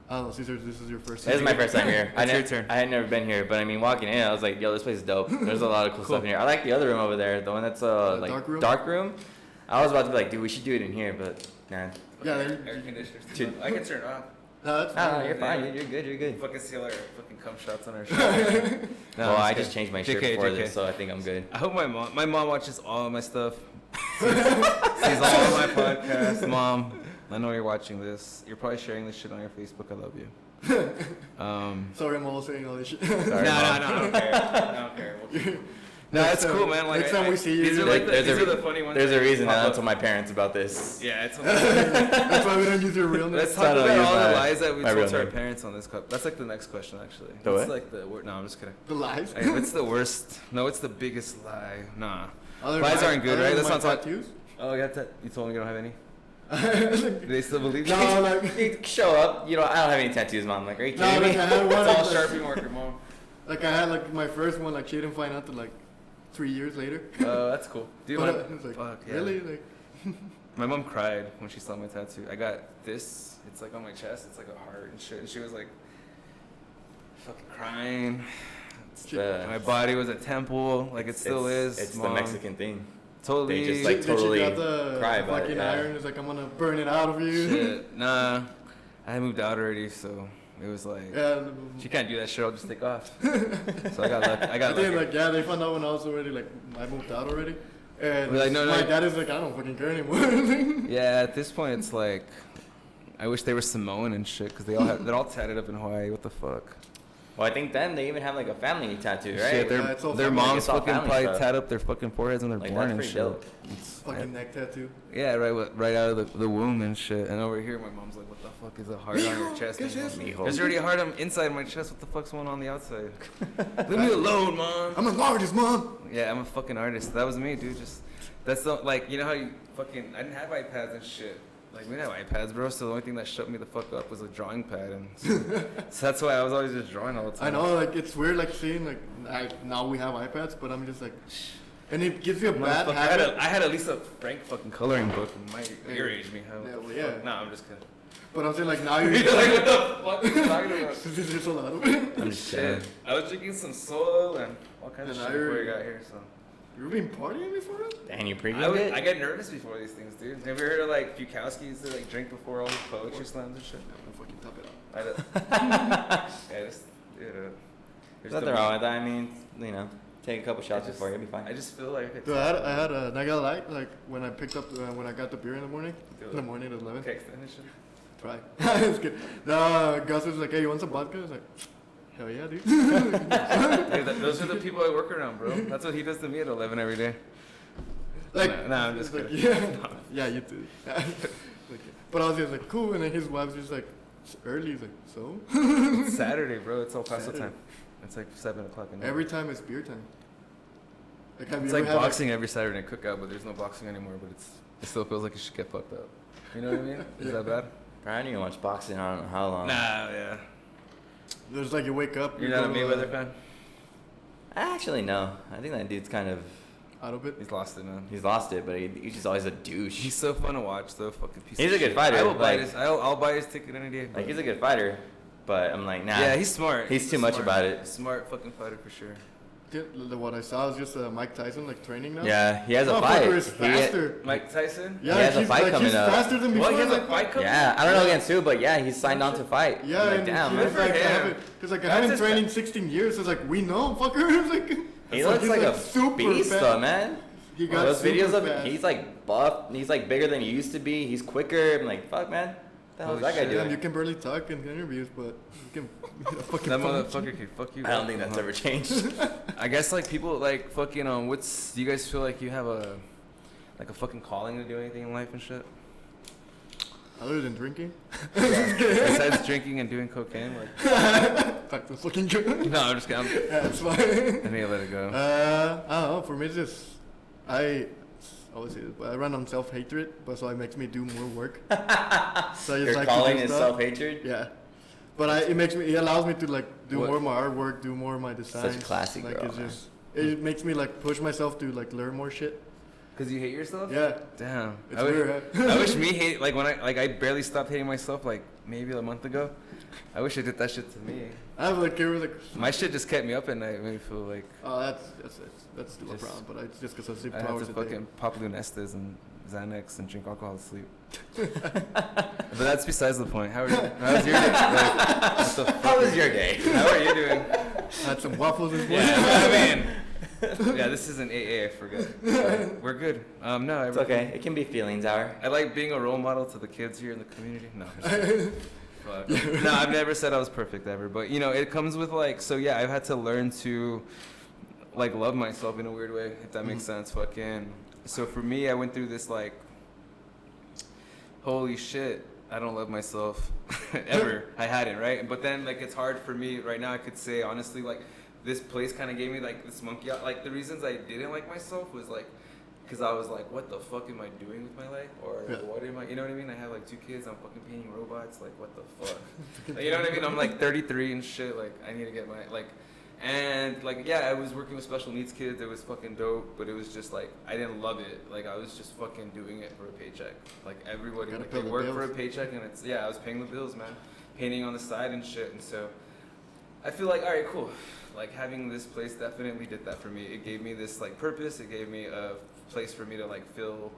[SPEAKER 2] I don't know, Cesar, this is your first
[SPEAKER 3] This is my first time here.
[SPEAKER 4] It's your turn.
[SPEAKER 3] I had never been here, but I mean, walking in, I was like, yo, this place is dope. There's a lot of cool stuff in here. I like the other room over there, the one that's like
[SPEAKER 2] dark room?
[SPEAKER 3] I was about to be like, dude, we should do it in here, but nah.
[SPEAKER 2] Yeah,
[SPEAKER 4] Air conditioners.
[SPEAKER 3] Dude.
[SPEAKER 4] I can turn it off.
[SPEAKER 2] No, that's
[SPEAKER 3] No,
[SPEAKER 2] fine.
[SPEAKER 3] you're fine. You're good. You're good.
[SPEAKER 4] Fucking seal our fucking cum shots on our shirt.
[SPEAKER 3] Well, I just changed my shirt
[SPEAKER 4] JK,
[SPEAKER 3] before
[SPEAKER 4] JK.
[SPEAKER 3] this, so I think I'm good.
[SPEAKER 4] I hope my mom watches all of my stuff. Sees all of my podcasts. Mom, I know you're watching this. You're probably sharing this shit on your Facebook. I love you.
[SPEAKER 2] Sorry, I'm all saying all this shit.
[SPEAKER 3] Sorry,
[SPEAKER 4] No,
[SPEAKER 3] Mom.
[SPEAKER 4] I don't care. I don't care. No,
[SPEAKER 2] Next
[SPEAKER 4] it's
[SPEAKER 2] time-
[SPEAKER 4] cool, man. Like,
[SPEAKER 2] next time we see you,
[SPEAKER 4] these are
[SPEAKER 2] you're
[SPEAKER 4] like
[SPEAKER 3] like,
[SPEAKER 4] these are the funny ones.
[SPEAKER 3] There's
[SPEAKER 4] that
[SPEAKER 3] a reason I
[SPEAKER 4] pop
[SPEAKER 3] don't
[SPEAKER 4] up.
[SPEAKER 3] tell my parents about this.
[SPEAKER 4] Yeah, it's.
[SPEAKER 2] That's why we don't use your real name.
[SPEAKER 4] Let's talk
[SPEAKER 3] I don't
[SPEAKER 4] about
[SPEAKER 3] use
[SPEAKER 4] all
[SPEAKER 3] my-
[SPEAKER 4] the lies that we
[SPEAKER 3] my
[SPEAKER 4] told
[SPEAKER 3] real
[SPEAKER 4] to our
[SPEAKER 3] name.
[SPEAKER 4] parents on this cup. That's like the next question, actually.
[SPEAKER 3] The
[SPEAKER 4] What's
[SPEAKER 3] what?
[SPEAKER 4] like the word? No, I'm just kidding.
[SPEAKER 2] The lies.
[SPEAKER 4] Hey, what's the worst? No, what's the biggest lie? Nah.
[SPEAKER 2] Other
[SPEAKER 4] Lies
[SPEAKER 2] than
[SPEAKER 4] aren't good,
[SPEAKER 2] other
[SPEAKER 4] right?
[SPEAKER 2] than
[SPEAKER 4] That's
[SPEAKER 2] my
[SPEAKER 4] not
[SPEAKER 2] tattoos.
[SPEAKER 4] Oh, you got that? You told me you don't have any. Do they still believe you?
[SPEAKER 2] No, like,
[SPEAKER 3] You show up, I don't have any tattoos, Mom. Like, are you
[SPEAKER 2] no,
[SPEAKER 3] kidding
[SPEAKER 2] like
[SPEAKER 3] me?
[SPEAKER 2] I had one.
[SPEAKER 4] It's all
[SPEAKER 2] like,
[SPEAKER 4] Sharpie marker, mom.
[SPEAKER 2] like I had like my first one. Like she didn't find out till like 3 years later.
[SPEAKER 4] Oh, that's cool. Dude,
[SPEAKER 2] But
[SPEAKER 4] my,
[SPEAKER 2] it's like,
[SPEAKER 4] fuck, yeah.
[SPEAKER 2] really? Like,
[SPEAKER 4] My mom cried when she saw my tattoo. I got this. It's like on my chest. It's like a heart and shit. And she was like, fucking crying.
[SPEAKER 3] It's the-
[SPEAKER 4] My body was a temple, like it still is.
[SPEAKER 3] It's
[SPEAKER 4] Mom.
[SPEAKER 3] the Mexican thing.
[SPEAKER 4] Totally.
[SPEAKER 3] They just, like,
[SPEAKER 2] did
[SPEAKER 3] totally
[SPEAKER 2] she grab the
[SPEAKER 3] cry about it,
[SPEAKER 2] fucking
[SPEAKER 3] yeah.
[SPEAKER 2] iron? It's like I'm gonna burn it out of you.
[SPEAKER 4] Shit. Nah, I had moved out already, so it was like
[SPEAKER 2] Yeah.
[SPEAKER 4] she can't do that shit. I'll just take off. So I got lucky. I
[SPEAKER 2] I
[SPEAKER 4] got
[SPEAKER 2] think
[SPEAKER 4] lucky.
[SPEAKER 2] like yeah, they found out when I was already like I moved out already, and
[SPEAKER 4] We're like, no,
[SPEAKER 2] my
[SPEAKER 4] no.
[SPEAKER 2] dad is like I don't fucking care anymore.
[SPEAKER 4] Yeah, at this point, it's like I wish they were Samoan and shit because they're all tatted up in Hawaii. What the fuck?
[SPEAKER 3] Well, I think then they even have like a family tattoo, right?
[SPEAKER 4] Shit,
[SPEAKER 2] Yeah, it's all
[SPEAKER 4] their
[SPEAKER 2] family.
[SPEAKER 4] moms
[SPEAKER 3] It's all
[SPEAKER 4] fucking
[SPEAKER 3] family
[SPEAKER 4] probably
[SPEAKER 3] stuff.
[SPEAKER 4] tat up their fucking foreheads when they're
[SPEAKER 3] Like,
[SPEAKER 4] born
[SPEAKER 3] that's
[SPEAKER 4] and
[SPEAKER 3] pretty
[SPEAKER 4] shit.
[SPEAKER 3] dope.
[SPEAKER 4] It's-
[SPEAKER 2] Fucking neck tattoo.
[SPEAKER 4] Yeah, right out of the womb and shit. And over here, my mom's like, "What the fuck is a heart on your chest?"
[SPEAKER 2] ¿Qué es
[SPEAKER 4] And I'm
[SPEAKER 2] eso?
[SPEAKER 4] like,
[SPEAKER 3] Mijo.
[SPEAKER 4] there's already a heart inside my chest. What the fuck's going on the outside? Leave me alone, mom.
[SPEAKER 2] I'm an artist, mom.
[SPEAKER 4] Yeah, I'm a fucking artist. That was me, dude. Just that's the like you know how you fucking I didn't have iPads and shit. Like we didn't have iPads, bro. So the only thing that shut me the fuck up was a drawing pad, and so that's why I was always just drawing all the time.
[SPEAKER 2] I know, like it's weird, like seeing like now we have iPads, but I'm just like, and it gives you a bad
[SPEAKER 4] Motherfucker,
[SPEAKER 2] habit.
[SPEAKER 4] I had at least a Frank fucking coloring book. And my your age, me. How?
[SPEAKER 2] Yeah, well, yeah.
[SPEAKER 4] No, I'm just kidding.
[SPEAKER 2] But I'm saying like now you're
[SPEAKER 4] You're like, what the fuck are you talking about?
[SPEAKER 2] this is a lot of it.
[SPEAKER 3] I'm just saying.
[SPEAKER 4] Shit. I was drinking some soil and all kinds of
[SPEAKER 2] And
[SPEAKER 4] shit
[SPEAKER 2] I
[SPEAKER 4] before
[SPEAKER 2] heard-
[SPEAKER 4] you got here, so.
[SPEAKER 2] You've been partying before?
[SPEAKER 3] And you
[SPEAKER 4] I,
[SPEAKER 3] previewed it?
[SPEAKER 4] I get nervous before these things, dude. Have you heard of like Bukowski used to like drink before all his poetry slams and shit?
[SPEAKER 2] I'm fucking top it up.
[SPEAKER 4] I don't. Yeah, just dude.
[SPEAKER 3] There's nothing wrong with that. I mean, take a couple shots
[SPEAKER 4] just-
[SPEAKER 3] before, you'll be fine.
[SPEAKER 4] I just feel like it's
[SPEAKER 2] Dude, I had a, not gonna lie, like when I picked up, when I got the beer in the morning at 11.
[SPEAKER 4] okay, extend this shit.
[SPEAKER 2] Try. It's good. No, Gus was like, hey, you want some vodka? I was like, hell yeah, dude.
[SPEAKER 4] Dude, those are the people I work around, bro. That's what he does to me at 11 every day.
[SPEAKER 2] Like,
[SPEAKER 4] No, I'm just
[SPEAKER 2] it's like,
[SPEAKER 4] kidding.
[SPEAKER 2] yeah, yeah, you too. Like, but I was just like, cool, and then his wife's just like, it's early. He's like, so?
[SPEAKER 4] It's Saturday, bro. It's El Paso
[SPEAKER 2] Saturday.
[SPEAKER 4] time. It's like 7 o'clock at night.
[SPEAKER 2] Every time it's beer time. Like, have
[SPEAKER 4] It's
[SPEAKER 2] you
[SPEAKER 4] like
[SPEAKER 2] ever had
[SPEAKER 4] boxing every Saturday cookout, but there's no boxing anymore. But it still feels like it should get fucked up. You know what I mean? Is that bad?
[SPEAKER 3] I didn't even watch boxing. I don't know how long.
[SPEAKER 4] Nah, yeah.
[SPEAKER 2] There's like you wake up.
[SPEAKER 4] You're
[SPEAKER 2] you
[SPEAKER 4] not a
[SPEAKER 2] go to,
[SPEAKER 4] Mayweather fan?
[SPEAKER 3] Actually, no. I think that dude's kind of.
[SPEAKER 2] out of it.
[SPEAKER 4] He's lost it, man.
[SPEAKER 3] He's lost it, but he's just always a douche.
[SPEAKER 4] He's so fun to watch, though. Fucking piece
[SPEAKER 3] He's
[SPEAKER 4] of
[SPEAKER 3] a good
[SPEAKER 4] shit.
[SPEAKER 3] fighter,
[SPEAKER 4] I will buy
[SPEAKER 3] like-
[SPEAKER 4] his. I'll buy his ticket any day.
[SPEAKER 3] Like, he's a good fighter, but I'm like, nah.
[SPEAKER 4] Yeah, he's smart.
[SPEAKER 3] He's too much
[SPEAKER 4] smart.
[SPEAKER 3] about it.
[SPEAKER 4] Smart fucking fighter for sure.
[SPEAKER 2] What I saw was just Mike Tyson like training now.
[SPEAKER 3] Yeah, he has a
[SPEAKER 2] Motherfucker
[SPEAKER 3] fight.
[SPEAKER 2] is faster.
[SPEAKER 4] Mike Tyson?
[SPEAKER 2] Yeah,
[SPEAKER 3] He has a
[SPEAKER 2] he's,
[SPEAKER 3] fight
[SPEAKER 2] like,
[SPEAKER 3] coming
[SPEAKER 2] he's
[SPEAKER 3] up.
[SPEAKER 2] faster than before.
[SPEAKER 4] What? He has a
[SPEAKER 2] like,
[SPEAKER 4] fight coming?
[SPEAKER 3] Yeah, I don't know against who, but yeah, he's signed on to fight.
[SPEAKER 2] Yeah,
[SPEAKER 3] I'm like,
[SPEAKER 2] and
[SPEAKER 3] damn,
[SPEAKER 2] he's
[SPEAKER 3] man.
[SPEAKER 2] like,
[SPEAKER 4] for him.
[SPEAKER 2] he's like, I
[SPEAKER 4] That's
[SPEAKER 2] haven't
[SPEAKER 4] his
[SPEAKER 2] trained in
[SPEAKER 4] fa-
[SPEAKER 2] 16 years. It's like, we know, fucker. It's like,
[SPEAKER 3] He
[SPEAKER 2] it's
[SPEAKER 3] looks
[SPEAKER 2] he's
[SPEAKER 3] like a
[SPEAKER 2] super
[SPEAKER 3] beast,
[SPEAKER 2] fast.
[SPEAKER 3] though, man.
[SPEAKER 2] He got
[SPEAKER 3] Those videos
[SPEAKER 2] super
[SPEAKER 3] of him,
[SPEAKER 2] fast.
[SPEAKER 3] he's like buff. He's like bigger than he used to be. He's quicker. I'm like, fuck, man. What the hell is
[SPEAKER 4] Holy
[SPEAKER 3] that guy
[SPEAKER 4] shit.
[SPEAKER 2] Damn,
[SPEAKER 3] doing?
[SPEAKER 2] you can barely talk in interviews, but you can fucking
[SPEAKER 4] That
[SPEAKER 2] punch.
[SPEAKER 4] motherfucker can fuck you.
[SPEAKER 3] I don't
[SPEAKER 4] up.
[SPEAKER 3] think that's ever changed.
[SPEAKER 4] I guess like people like fucking what's do you guys feel like you have a fucking calling to do anything in life and shit?
[SPEAKER 2] Other than drinking,
[SPEAKER 4] Besides drinking and doing cocaine, like
[SPEAKER 2] back to fucking drink.
[SPEAKER 4] no, I'm just kidding.
[SPEAKER 2] Yeah, it's fine.
[SPEAKER 4] I need to let it go.
[SPEAKER 2] I don't know. For me, it's just I always say this, but I run on self-hatred, but so it makes me do more work. So I just
[SPEAKER 3] Your
[SPEAKER 2] like to
[SPEAKER 3] calling
[SPEAKER 2] do
[SPEAKER 3] is
[SPEAKER 2] stuff.
[SPEAKER 3] self-hatred?
[SPEAKER 2] Yeah, but it allows me to like do
[SPEAKER 4] What?
[SPEAKER 2] more of my artwork, do more of my designs.
[SPEAKER 3] classy
[SPEAKER 2] like
[SPEAKER 3] girl,
[SPEAKER 2] it's
[SPEAKER 3] man.
[SPEAKER 2] just it makes me like push myself to like learn more shit.
[SPEAKER 4] Cause you hate yourself?
[SPEAKER 2] Yeah,
[SPEAKER 4] Damn.
[SPEAKER 2] it's
[SPEAKER 4] I wish,
[SPEAKER 2] weird. Huh?
[SPEAKER 4] I wish me hate like when I barely stopped hating myself like maybe a month ago. I wish I did that shit to me.
[SPEAKER 2] I have like
[SPEAKER 4] My shit just kept me up at night. Made me feel like
[SPEAKER 2] oh that's still a
[SPEAKER 4] Just-
[SPEAKER 2] problem, but it's just because I sleep
[SPEAKER 4] I
[SPEAKER 2] 2
[SPEAKER 4] have
[SPEAKER 2] hours
[SPEAKER 4] to
[SPEAKER 2] a day.
[SPEAKER 4] fucking pop Lunestas and Xanax and drink alcohol to sleep. But that's besides the point. How was your day? Like, what the fuck?
[SPEAKER 3] How was your day?
[SPEAKER 4] How are you doing?
[SPEAKER 2] I had some waffles this morning.
[SPEAKER 4] Yeah, I mean, yeah, this isn't AA. I forgot. We're good. No,
[SPEAKER 3] It's okay. It can be feelings hour.
[SPEAKER 4] I like being a role model to the kids here in the community. No, I'm just kidding. Fuck. No, I've never said I was perfect ever, but you know, it comes with like, so yeah, I've had to learn to like love myself in a weird way, if that makes sense. Fucking. So for me, I went through this like, holy shit, I don't love myself ever. I hadn't, right? But then like it's hard for me right now. I could say honestly, like this place kind of gave me like this monkey out. Like the reasons I didn't like myself was like, because I was like, what the fuck am I doing with my life? Or
[SPEAKER 2] Yeah.
[SPEAKER 4] what am I, you know what I mean? I have like 2 kids, I'm fucking painting robots, like what the fuck? Like, you know what I mean? I'm like 33 and shit, like I need to get my, like, and like, yeah, I was working with special needs kids, it was fucking dope, but it was just like, I didn't love it. Like I was just fucking doing it for a paycheck. Like everybody,
[SPEAKER 2] Gotta
[SPEAKER 4] like
[SPEAKER 2] pay
[SPEAKER 4] they
[SPEAKER 2] the
[SPEAKER 4] work for a
[SPEAKER 2] bills.
[SPEAKER 4] paycheck and it's, yeah, I was paying the bills, man. Painting on the side and shit, and so I feel like, all right, cool. Like having this place definitely did that for me. It gave me this like purpose. It gave me a place for me to like feel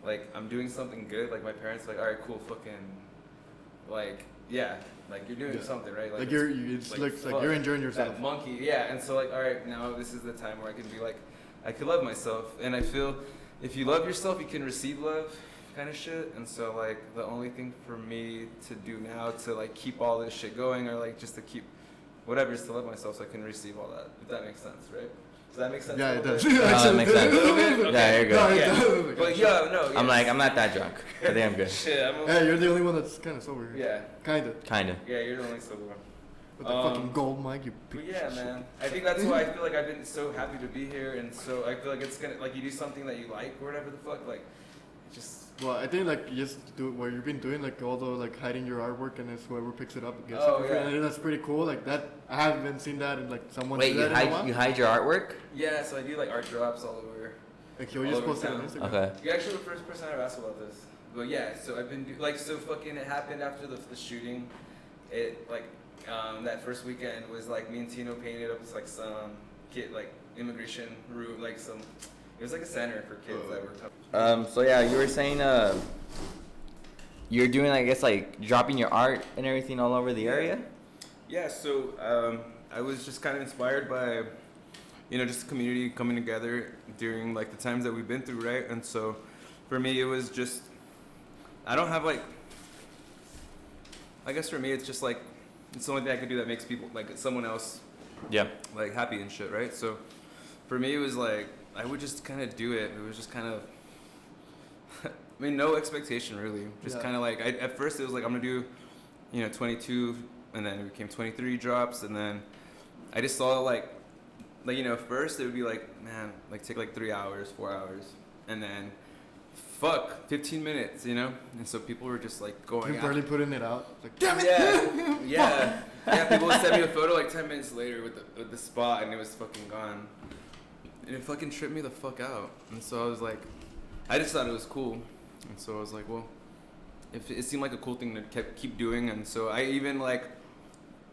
[SPEAKER 4] like I'm doing something good. Like my parents were like, all right, cool, fucking, like, yeah, like you're doing
[SPEAKER 2] Yeah.
[SPEAKER 4] something, right?
[SPEAKER 2] Like
[SPEAKER 4] it's
[SPEAKER 2] it looks like
[SPEAKER 4] fuck,
[SPEAKER 2] you're enjoying yourself.
[SPEAKER 4] that monkey, yeah. And so like, all right, now this is the time where I can be like, I can love myself. And I feel if you love yourself, you can receive love, kind of shit. And so like the only thing for me to do now to like keep all this shit going, or like just to keep whatever, is to love myself so I can receive all that. If that makes sense, right? Does that make sense?
[SPEAKER 2] Yeah,
[SPEAKER 4] a
[SPEAKER 2] it
[SPEAKER 4] little
[SPEAKER 2] does.
[SPEAKER 4] bit?
[SPEAKER 3] That makes sense.
[SPEAKER 4] Okay.
[SPEAKER 3] Yeah, you're
[SPEAKER 2] No,
[SPEAKER 3] good.
[SPEAKER 2] it
[SPEAKER 4] Yeah.
[SPEAKER 2] does.
[SPEAKER 4] But yeah, no.
[SPEAKER 3] I'm
[SPEAKER 4] yes.
[SPEAKER 3] like, I'm not that drunk. I think I'm good.
[SPEAKER 4] Shit, I'm
[SPEAKER 2] Hey, you're the only one that's kind of sober.
[SPEAKER 4] yeah,
[SPEAKER 2] Kinda.
[SPEAKER 3] Kinda.
[SPEAKER 4] yeah, you're the only sober one.
[SPEAKER 2] With the fucking gold mic, you
[SPEAKER 4] But
[SPEAKER 2] piece
[SPEAKER 4] yeah,
[SPEAKER 2] of shit.
[SPEAKER 4] man. I think that's why I feel like I've been so happy to be here, and so I feel like it's gonna like you do something that you like or whatever the fuck, like just
[SPEAKER 2] Well, I think like you just do what you've been doing, like although like hiding your artwork and it's whoever picks it up gets
[SPEAKER 4] Oh,
[SPEAKER 2] it for free.
[SPEAKER 4] yeah.
[SPEAKER 2] And I think that's pretty cool. Like that, I haven't seen that in like someone
[SPEAKER 3] Wait,
[SPEAKER 2] do
[SPEAKER 3] you
[SPEAKER 2] that in a
[SPEAKER 3] hide
[SPEAKER 2] while.
[SPEAKER 3] you hide your artwork?
[SPEAKER 4] yeah. So I do like art drops all over.
[SPEAKER 2] Like you
[SPEAKER 4] all
[SPEAKER 2] just
[SPEAKER 4] over
[SPEAKER 2] posted on
[SPEAKER 4] town.
[SPEAKER 2] Instagram.
[SPEAKER 3] Okay.
[SPEAKER 4] You're actually the first person I've asked about this. But yeah, so I've been like so fucking. It happened after the shooting. It like that first weekend was like me and Tino painted up like some kid like immigration room, like some. It was like a center for kids that were.
[SPEAKER 3] So yeah, you were saying you're doing, I guess, like dropping your art and everything all over the area?
[SPEAKER 4] Yeah, so I was just kind of inspired by, you know, just the community coming together during like the times that we've been through, right? And so for me, it was just, I don't have like, I guess for me, it's just like, it's the only thing I can do that makes people, like someone else,
[SPEAKER 3] Yeah.
[SPEAKER 4] like happy and shit, right? So for me, it was like, I would just kind of do it. It was just kind of, I mean, no expectation really. Just
[SPEAKER 2] Yeah.
[SPEAKER 4] kind of like, at first it was like, I'm gonna do, you know, 22, and then it became 23 drops, and then I just saw like, you know, first it would be like, man, like take like 3 hours, 4 hours, and then fuck, 15 minutes, you know? And so people were just like going
[SPEAKER 2] You're
[SPEAKER 4] out.
[SPEAKER 2] barely putting it out. It's like, damn it!
[SPEAKER 4] Yeah, yeah. People would send me a photo like 10 minutes later with the spot, and it was fucking gone. and it fucking tripped me the fuck out. And so I was like, I just thought it was cool. And so I was like, well, if it seemed like a cool thing to keep doing. And so I even like,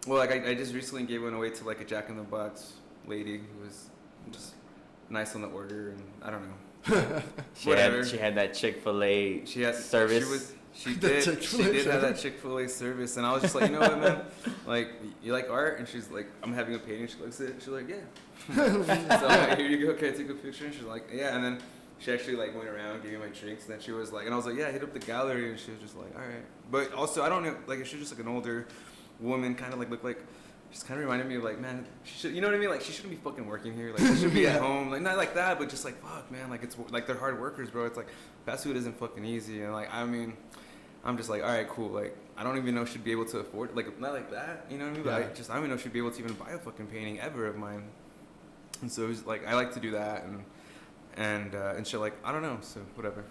[SPEAKER 4] well, like I just recently gave one away to like a Jack in the Box lady who was just nice on the order, and I don't know.
[SPEAKER 3] She had that Chick-fil-A service.
[SPEAKER 4] She did have that Chick-fil-A service, and I was just like, you know what, man? Like, you like art? And she's like, I'm having a painting. She looks at it. She's like, yeah. So I'm like, here you go. Can I take a picture? And she's like, yeah. And then she actually like went around, gave me my drinks, and then she was like, and I was like, yeah, hit up the Galleria, and she was just like, all right. But also, I don't know, like, she was just like an older woman, kind of like looked like. Just kind of reminded me of like, man, she should, you know what I mean? Like, she shouldn't be fucking working here. Like, she should be at home. Like, not like that, but just like, fuck, man. Like, it's like they're hard workers, bro. It's like fast food isn't fucking easy. And like, I mean, I'm just like, all right, cool. Like, I don't even know she'd be able to afford, like, not like that. You know what I mean? But I don't even know she'd be able to even buy a fucking painting ever of mine. And so it was like, I like to do that and shit. Like, I don't know. So whatever.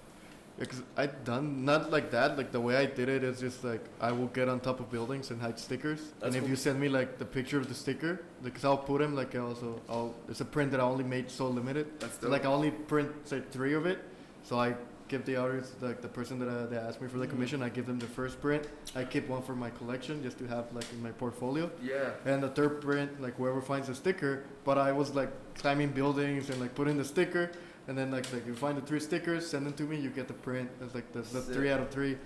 [SPEAKER 2] Yeah, cause I done not like that. Like the way I did it is just like I will get on top of buildings and hide stickers.
[SPEAKER 3] That's
[SPEAKER 2] and if
[SPEAKER 3] cool.
[SPEAKER 2] you send me like the picture of the sticker, because I'll put them like it's a print that I only made so limited.
[SPEAKER 4] That's
[SPEAKER 2] So,
[SPEAKER 4] dope.
[SPEAKER 2] like I only print say 3 of it. So I give the others like the person that asked me for the commission. I give them the first print. I keep one for my collection just to have like in my portfolio.
[SPEAKER 4] Yeah.
[SPEAKER 2] And the third print, like whoever finds the sticker. But I was like climbing buildings and like putting the sticker. And then like you find the 3 stickers, send them to me, you get the print. It's like the
[SPEAKER 4] Sick.
[SPEAKER 2] 3 out of 3. And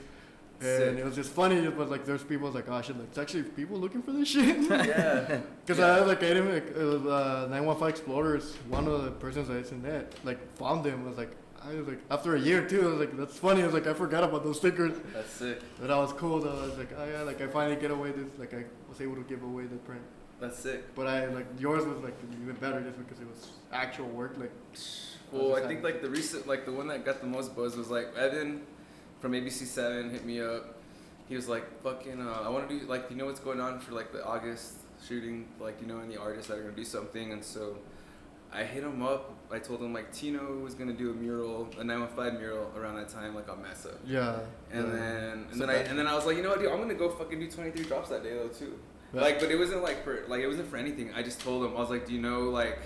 [SPEAKER 4] Sick.
[SPEAKER 2] it was just funny, but like there's people like, oh shit, like it's actually people looking for this shit.
[SPEAKER 4] Yeah.
[SPEAKER 2] Because I had like 915 Explorers, one of the persons I sent that, like found them. I was like after a year too, I was like, that's funny. I was like, I forgot about those stickers.
[SPEAKER 4] That's sick.
[SPEAKER 2] But that was cool though. I was like, oh yeah, like I finally get away this, like I was able to give away the print.
[SPEAKER 4] That's sick.
[SPEAKER 2] But I like yours was like even better just because it was actual work. Like,
[SPEAKER 4] Well, I think like the recent, like the one that got the most buzz was like Evan from ABC7 hit me up. He was like, fucking, I want to do, like, you know what's going on for like the August shooting, like, you know, and the artists that are going to do something. And so I hit him up. I told him like Tino was going to do a mural, a 915 mural around that time, like on Mesa.
[SPEAKER 2] yeah.
[SPEAKER 4] And then I was like, you know what, dude, I'm going to go fucking do 23 drops that day though too.
[SPEAKER 2] Yeah.
[SPEAKER 4] Like, but it wasn't like it wasn't for anything. I just told him, I was like, do you know, like,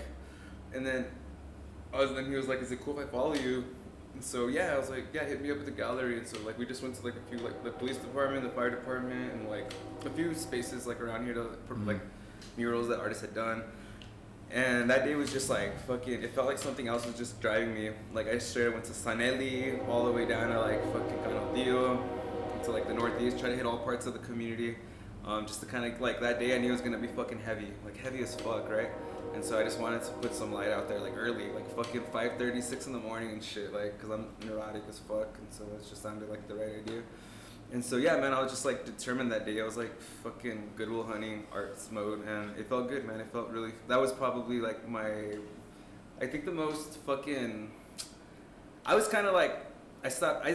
[SPEAKER 4] and then he was like, is it cool if I follow you? And so yeah, I was like, yeah, hit me up at the gallery. And so like we just went to like a few, like the police department, the fire department, and like a few spaces like around here to like murals that artists had done. And that day was just like fucking, it felt like something else was just driving me. Like I straight went to Sanelli, all the way down to like fucking Canaldillo, to like the northeast, trying to hit all parts of the community. Just to kind of like that day I knew it was gonna be fucking heavy, like heavy as fuck, right? And so I just wanted to put some light out there, like early, like fucking 5:30, 6 in the morning and shit, like, cause I'm neurotic as fuck, and so it just sounded like the right idea. And so yeah, man, I was just like determined that day. I was like fucking Goodwill Hunting arts mode, and it felt good, man. It felt really. That was probably like I think the most fucking. I was kind of like. I stopped. I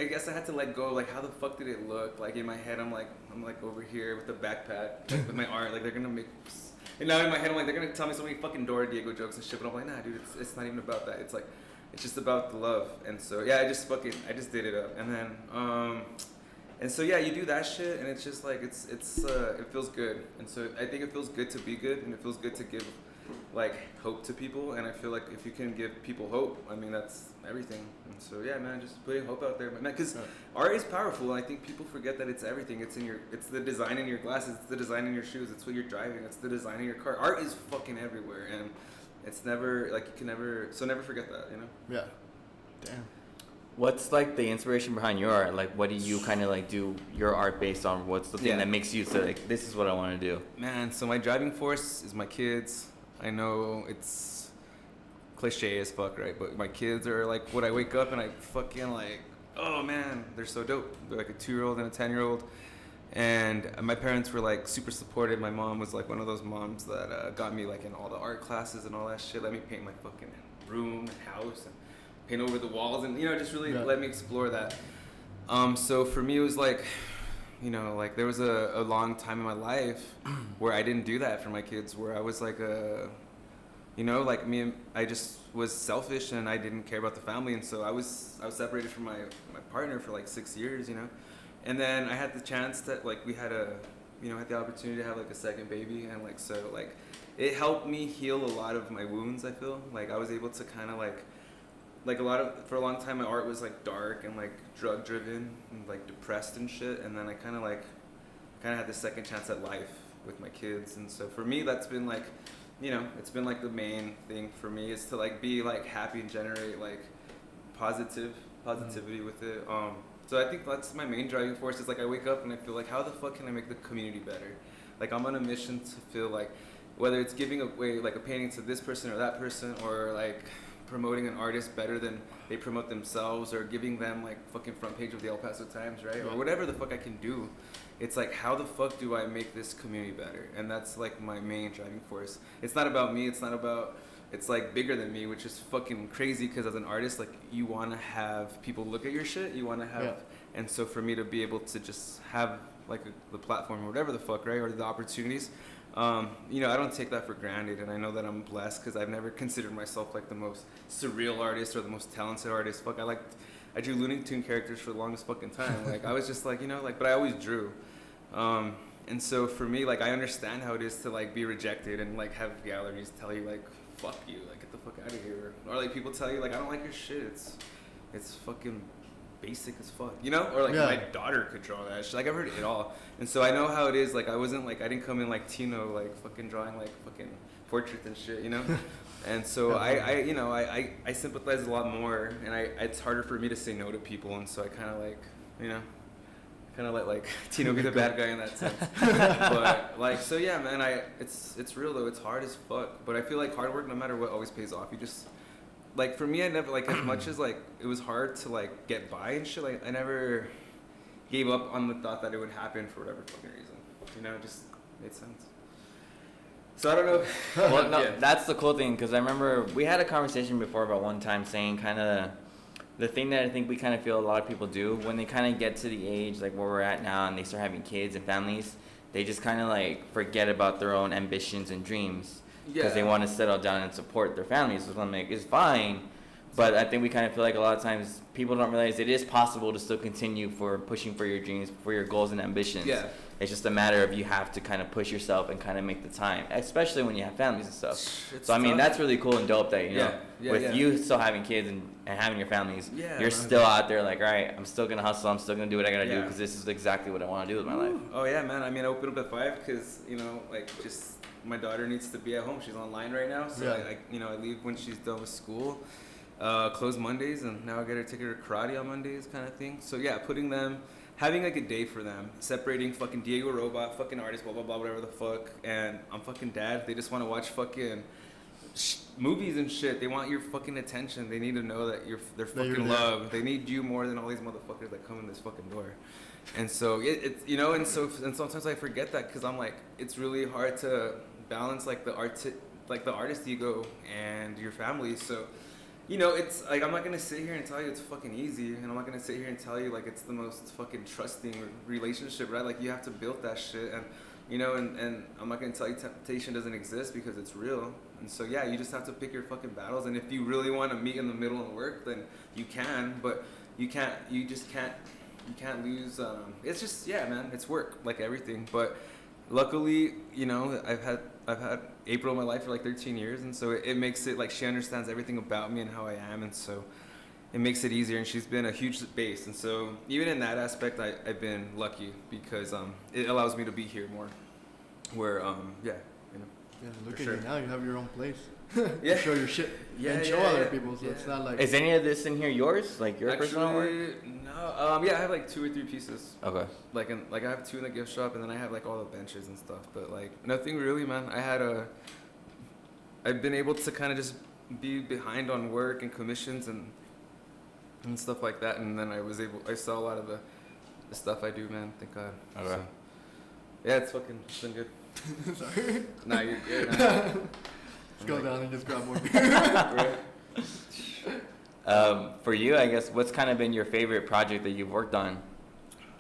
[SPEAKER 4] guess I had to let go. Like, how the fuck did it look? Like in my head, I'm like over here with the backpack, like with my art. Like they're gonna make. And now in my head, I'm like, they're gonna tell me so many fucking Dora Diego jokes and shit. But I'm like, nah, dude, it's not even about that. It's like, it's just about the love. And so yeah, I just did it up. And then and so yeah, you do that shit, and it's just like it feels good. And so I think it feels good to be good, and it feels good to give like hope to people. And I feel like if you can give people hope, I mean that's everything. And so yeah, man, just putting hope out there, man, because art is powerful, and I think people forget that it's everything. It's the design in your glasses, it's the design in your shoes, it's what you're driving, it's the design in your car. Art is fucking everywhere, and it's never like you can never forget that, you know.
[SPEAKER 2] Yeah. Damn.
[SPEAKER 3] What's like the inspiration behind your art? Like, what do you kind of like do your art based on? What's the thing that makes you say like, this is what I want to do?
[SPEAKER 4] Man, so my driving force is my kids. I know it's cliche as fuck, right? But my kids are like what I wake up and I fucking like, oh man, they're so dope. They're like a 2-year-old and a 10-year-old. And my parents were like super supportive. My mom was like one of those moms that got me like in all the art classes and all that shit. Let me paint my fucking room and house and paint over the walls and, you know, just really let me explore that. So for me, it was like, you know, like there was a long time in my life where I didn't do that for my kids, where I was like you know, like I just was selfish and I didn't care about the family. And so I was separated from my partner for like 6 years, you know. And then I had the chance that like we had had the opportunity to have like a second baby. And like, so like it helped me heal a lot of my wounds. I feel like I was able to kind of like for a long time my art was like dark and like drug driven and like depressed and shit, and then I kind of had the second chance at life with my kids. And so for me that's been like, you know, it's been like the main thing for me is to like be like happy and generate like positivity with it. So I think that's my main driving force is like I wake up and I feel like how the fuck can I make the community better? Like I'm on a mission to feel like whether it's giving away like a painting to this person or that person, or like promoting an artist better than they promote themselves, or giving them like fucking front page of the El Paso Times, right? Or whatever the fuck I can do. It's like how the fuck do I make this community better? And that's like my main driving force. It's not about me, it's like bigger than me, which is fucking crazy because as an artist, like you want to have people look at your shit, you want to have, and so for me to be able to just have like the platform or whatever the fuck, right, or the opportunities, you know, I don't take that for granted, and I know that I'm blessed because I've never considered myself like the most surreal artist or the most talented artist. Fuck, I drew Looney Tune characters for the longest fucking time. Like I was just like, you know, like, but I always drew. And so for me, like I understand how it is to like be rejected and like have galleries tell you like, fuck you, like get the fuck out of here, or like people tell you like I don't like your shit, it's fucking basic as fuck, you know, or like my daughter could draw that shit. Like I've heard it all, and so I know how it is. Like I didn't come in like Tino, like fucking drawing like fucking portraits and shit, you know. And so I sympathize a lot more, and it's harder for me to say no to people, and so I kind of like, you know, kind of let like Tino be the bad guy in that sense. But like, so yeah, man, it's real though. It's hard as fuck, but I feel like hard work, no matter what, always pays off. You just like, for me, I never like, as much as like it was hard to like get by and shit, like I never gave up on the thought that it would happen for whatever fucking reason. You know, it just made sense. So I don't know.
[SPEAKER 3] Well, no, that's the cool thing, because I remember we had a conversation before about one time saying kind of the thing that I think we kind of feel a lot of people do when they kind of get to the age like where we're at now and they start having kids and families, they just kind of like forget about their own ambitions and dreams because they want to settle down and support their families. So I'm like, it's fine, but I think we kind of feel like a lot of times people don't realize it is possible to still continue for pushing for your dreams, for your goals and ambitions. Yeah. It's just a matter of you have to kind of push yourself and kind of make the time, especially when you have families and stuff. So I mean, that's really cool and dope that, you know, with you still having kids and having your families, you're still out there like, all right, I'm still going to hustle. I'm still going to do what I got to do because this is exactly what I want to do with my life.
[SPEAKER 4] Oh, yeah, man. I mean, I open up at 5 because, you know, like just my daughter needs to be at home. She's online right now. So, I leave when she's done with school, close Mondays, and now I get her to take her to karate on Mondays kind of thing. So, yeah, having like a day for them, separating fucking Diego Robot, fucking artist, blah, blah, blah, whatever the fuck, and I'm fucking dad. They just want to watch fucking movies and shit. They want your fucking attention. They need to know that they're fucking loved. They need you more than all these motherfuckers that come in this fucking door. And so it's, you know, and sometimes I forget that because I'm like, it's really hard to balance like the artist ego and your family. So, you know, it's like, I'm not going to sit here and tell you it's fucking easy, and I'm not going to sit here and tell you like it's the most fucking trusting relationship, right? Like you have to build that shit, and you know, and I'm not going to tell you temptation doesn't exist because it's real. And so yeah, you just have to pick your fucking battles, and if you really want to meet in the middle and work, then you can, but you can't lose. It's just, yeah, man, it's work like everything. But luckily, you know, I've had April in my life for like 13 years, and so it makes it like she understands everything about me and how I am, and so it makes it easier, and she's been a huge base. And so even in that aspect, I've been lucky because it allows me to be here more, where you know.
[SPEAKER 2] Yeah, look at you now, you have your own place.
[SPEAKER 4] Yeah.
[SPEAKER 2] Show your shit and show other people, so it's not like...
[SPEAKER 3] Is any of this in here yours? Like your personal work?
[SPEAKER 4] No. Yeah, I have like 2 or 3 pieces. Okay. Like I have 2 in the gift shop, and then I have like all the benches and stuff. But like nothing really, man. I've been able to kind of just be behind on work and commissions and stuff like that, and then I saw a lot of the stuff I do, man. Thank God. Okay. So, yeah, it's been good.
[SPEAKER 2] Sorry.
[SPEAKER 4] Nah, you're good. Nah.
[SPEAKER 2] Let's go down and just grab more beer.
[SPEAKER 3] For you, I guess, what's kind of been your favorite project that you've worked on?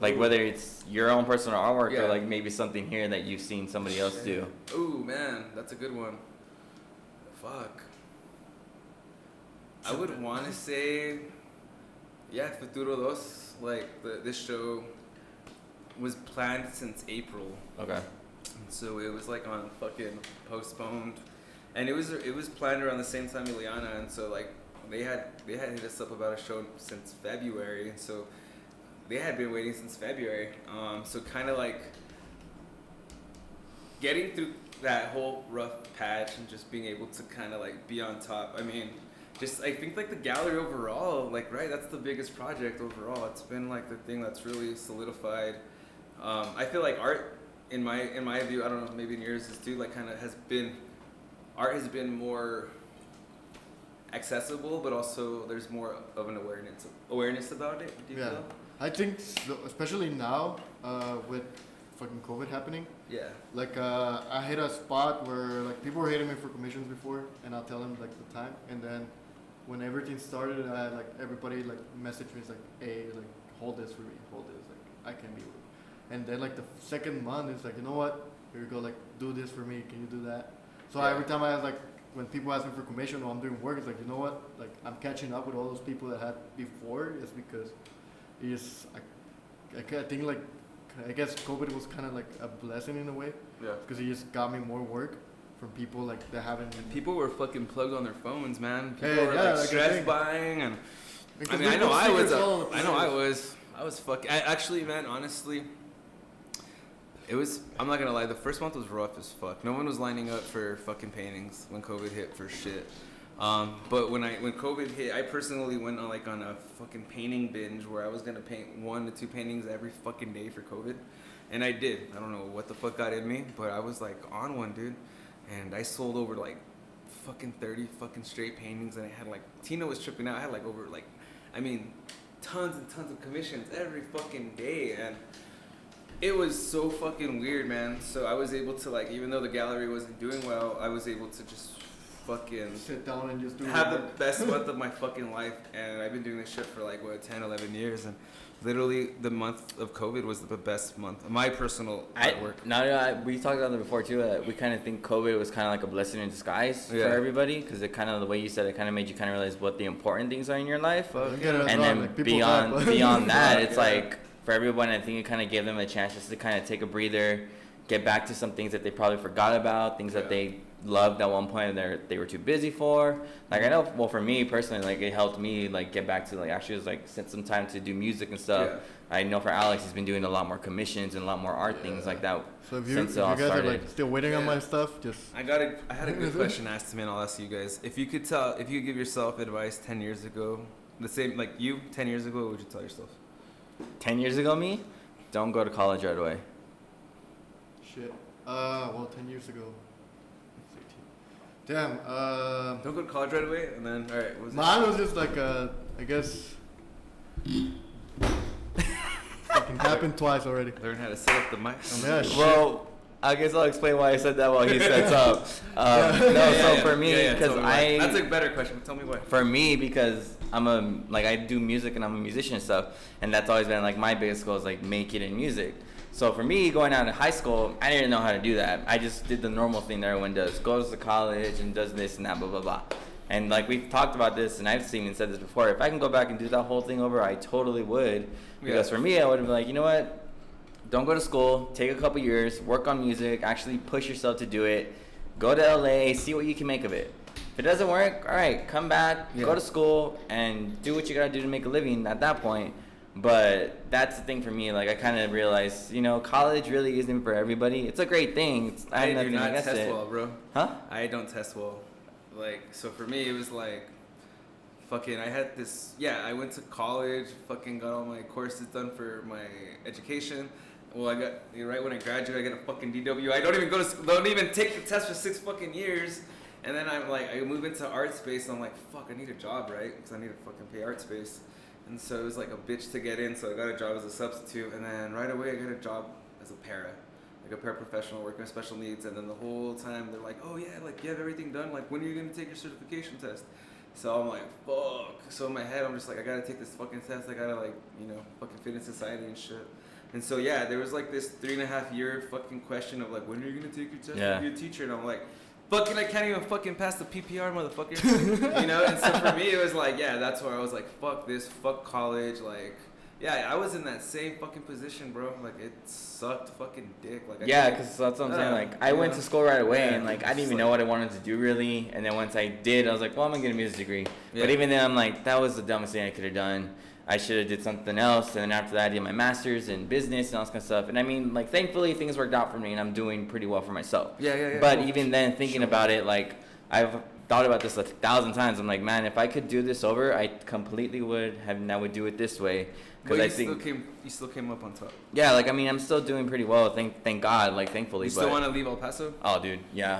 [SPEAKER 3] Like whether it's your own personal artwork or like maybe something here that you've seen somebody else do.
[SPEAKER 4] Ooh, man, that's a good one. Fuck. I would want to say, Futuro Dos. Like this show was planned since April. Okay. So it was like on fucking postponed, and it was planned around the same time Ileana, and so like they had hit us up about a show since February, and so they had been waiting since February. So kind of like getting through that whole rough patch and just being able to kind of like be on top. I mean, just I think like the gallery overall, like right, that's the biggest project overall. It's been like the thing that's really solidified. I feel like art, in my view, I don't know, maybe in yours is too, like kind of art has been more accessible, but also there's more of an awareness about it. Do you feel?
[SPEAKER 2] I think so, especially now with fucking COVID happening.
[SPEAKER 4] Yeah.
[SPEAKER 2] Like I hit a spot where like people were hitting me for commissions before, and I'll tell them like the time, and then when everything started, I had like everybody like message me, it's like, hey, like hold this for me, hold this, like I can be with. And then like the second month, it's like, you know what? Here you go, like do this for me. Can you do that? So every time I have like when people ask me for commission while I'm doing work, it's like, you know what? Like I'm catching up with all those people that had before. It's because it's I think like I guess COVID was kind of like a blessing in a way.
[SPEAKER 4] Yeah.
[SPEAKER 2] Because it just got me more work from people like that haven't.
[SPEAKER 4] And people were fucking plugged on their phones, man. People
[SPEAKER 2] Yeah,
[SPEAKER 4] were
[SPEAKER 2] yeah,
[SPEAKER 4] like
[SPEAKER 2] like
[SPEAKER 4] stress buying, and I mean, I was fucking. Actually, man, honestly, it was. I'm not gonna lie. The first month was rough as fuck. No one was lining up for fucking paintings when COVID hit for shit. But when COVID hit, I personally went on a fucking painting binge where I was gonna paint 1 to 2 paintings every fucking day for COVID, and I did. I don't know what the fuck got in me, but I was like on one, dude, and I sold over like fucking 30 fucking straight paintings, and I had like Tina was tripping out. I had like over like, I mean, tons and tons of commissions every fucking day, and it was so fucking weird, man. So I was able to like, even though the gallery wasn't doing well, I was able to just fucking
[SPEAKER 2] sit down and just do
[SPEAKER 4] have the best month of my fucking life. And I've been doing this shit for like 10, 11 years, and literally the month of COVID was the best month of my personal artwork.
[SPEAKER 3] We talked about it before too. We kind of think COVID was kind of like a blessing in disguise for everybody, because it kind of, the way you said it, kind of made you kind of realize what the important things are in your life. And then like beyond that, it's like for everyone, I think it kind of gave them a chance just to kind of take a breather, get back to some things that they probably forgot about, things that they loved at one point and they were too busy for. Like I know, well, for me personally, like it helped me like get back to like actually was like spent some time to do music and stuff. I know for Alex, he's been doing a lot more commissions and a lot more art things like that.
[SPEAKER 2] So if you guys are like still waiting on my stuff, just
[SPEAKER 4] I had a good question asked to me, and I'll ask you guys. If you could give yourself advice 10 years ago, the same like you 10 years ago, what would you tell yourself? 10
[SPEAKER 3] years ago, me? Don't go to college right away.
[SPEAKER 2] Shit. Well, 10 years ago. Damn.
[SPEAKER 4] Don't go to college right away, and then all right. What was
[SPEAKER 2] mine was just like I guess. Fucking happened twice already.
[SPEAKER 4] Learn how to set up the mic.
[SPEAKER 3] Well, I guess I'll explain why I said that while he sets up. For me, because
[SPEAKER 4] that's a better question. But tell me why.
[SPEAKER 3] For me, because I do music and I'm a musician and stuff, and that's always been like my biggest goal is like make it in music. So for me, going out of high school, I didn't know how to do that. I just did the normal thing that everyone does: goes to college and does this and that, blah blah blah. And like we've talked about this, and I've even said this before. If I can go back and do that whole thing over, I totally would. Because for me, I would have been like, you know what? Don't go to school. Take a couple years, work on music, actually push yourself to do it. Go to LA, see what you can make of it. If it doesn't work, all right, come back, go to school, and do what you gotta do to make a living at that point. But that's the thing for me. Like I kind of realized, college really isn't for everybody. It's a great thing.
[SPEAKER 4] I do not test well, bro.
[SPEAKER 3] Huh?
[SPEAKER 4] I don't test well. Like, so for me, it was like, fucking, I had this, I went to college, fucking got all my courses done for my education. Well, I got, right when I graduated, I got a fucking DW. I don't even go to school, don't even take the test for 6 fucking years. And then I'm like, I move into art space, and I'm like, fuck, I need a job, right? Because I need to fucking pay art space. And so it was like a bitch to get in, so I got a job as a substitute. And then right away, I got a job as a like a paraprofessional working with special needs. And then the whole time, they're like, oh yeah, like you have everything done. Like, when are you going to take your certification test? So I'm like, fuck. So in my head, I'm just like, I got to take this fucking test. I got to like, fucking fit in society and shit. And so, there was like this 3.5 year fucking question of like, when are you going to take your test to be a teacher? And I'm like, fucking, I can't even fucking pass the PPR, motherfucker. And so for me, it was like, that's where I was like, fuck this, fuck college. Like, Yeah, I was in that same fucking position, bro. Like, it sucked fucking dick. Like,
[SPEAKER 3] Yeah, because that's what I'm saying. Like, I went to school right away,
[SPEAKER 4] Yeah,
[SPEAKER 3] and like I didn't
[SPEAKER 4] just
[SPEAKER 3] even know what I wanted to do really. And then once I did, I was like, well, I'm gonna get a music degree. But even then, I'm like, that was the dumbest thing I could have done. I should have did something else. And then after that, I did my master's in business and all this kind of stuff. And I mean, like, thankfully, things worked out for me, and I'm doing pretty well for myself.
[SPEAKER 4] Yeah.
[SPEAKER 3] But even then, thinking about it, like, I've thought about this 1,000 times. I'm like, man, if I could do this over, I completely would have, and I would do it this way.
[SPEAKER 4] But
[SPEAKER 3] I
[SPEAKER 4] you
[SPEAKER 3] think,
[SPEAKER 4] still came up on top.
[SPEAKER 3] yeah, like, I mean, I'm still doing pretty well, thank God, like, thankfully.
[SPEAKER 4] You still want to leave El Paso?
[SPEAKER 3] Oh, dude, yeah.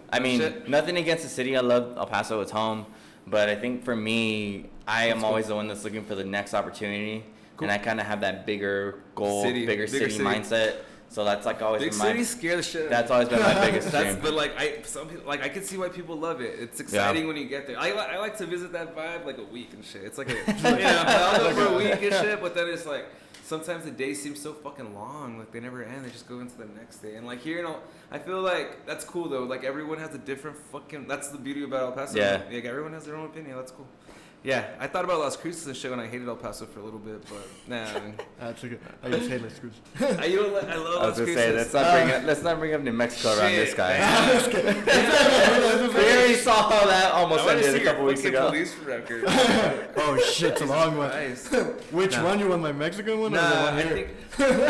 [SPEAKER 3] I mean, nothing against the city. I love El Paso. It's home. But I think for me, I am always the one that's looking for the next opportunity. Cool. And I kind of have that bigger goal, bigger city mindset. So that's like always
[SPEAKER 4] big
[SPEAKER 3] been my.
[SPEAKER 4] Cities scare the shit out of me.
[SPEAKER 3] That's always been my biggest dream.
[SPEAKER 4] But like some people, like I can see why people love it. It's exciting when you get there. I like to visit that vibe like a week and shit. It's like I'll go for a week and shit. But then it's like sometimes the days seem so fucking long. Like they never end. They just go into the next day. And like here, I feel like that's cool though. Like everyone has a different fucking. That's the beauty about El Paso.
[SPEAKER 3] Yeah.
[SPEAKER 4] Like everyone has their own opinion. That's cool. Yeah, I thought about Las Cruces and shit when I hated El Paso for a little bit, but nah. I mean,
[SPEAKER 2] That's a good. I just hate Las Cruces.
[SPEAKER 4] I love
[SPEAKER 3] I was
[SPEAKER 4] Las
[SPEAKER 3] gonna
[SPEAKER 4] Cruces.
[SPEAKER 3] say let's not bring up New Mexico around this guy.
[SPEAKER 4] Man.
[SPEAKER 3] We already saw how that almost
[SPEAKER 4] I want to
[SPEAKER 3] ended
[SPEAKER 4] see
[SPEAKER 3] a couple
[SPEAKER 4] your
[SPEAKER 3] weeks
[SPEAKER 4] fucking
[SPEAKER 3] ago.
[SPEAKER 4] police record.
[SPEAKER 2] Oh shit, it's a long one.
[SPEAKER 4] Nice.
[SPEAKER 2] Which one? You want my Mexican one or the
[SPEAKER 4] Nah,
[SPEAKER 2] one
[SPEAKER 4] I
[SPEAKER 2] here?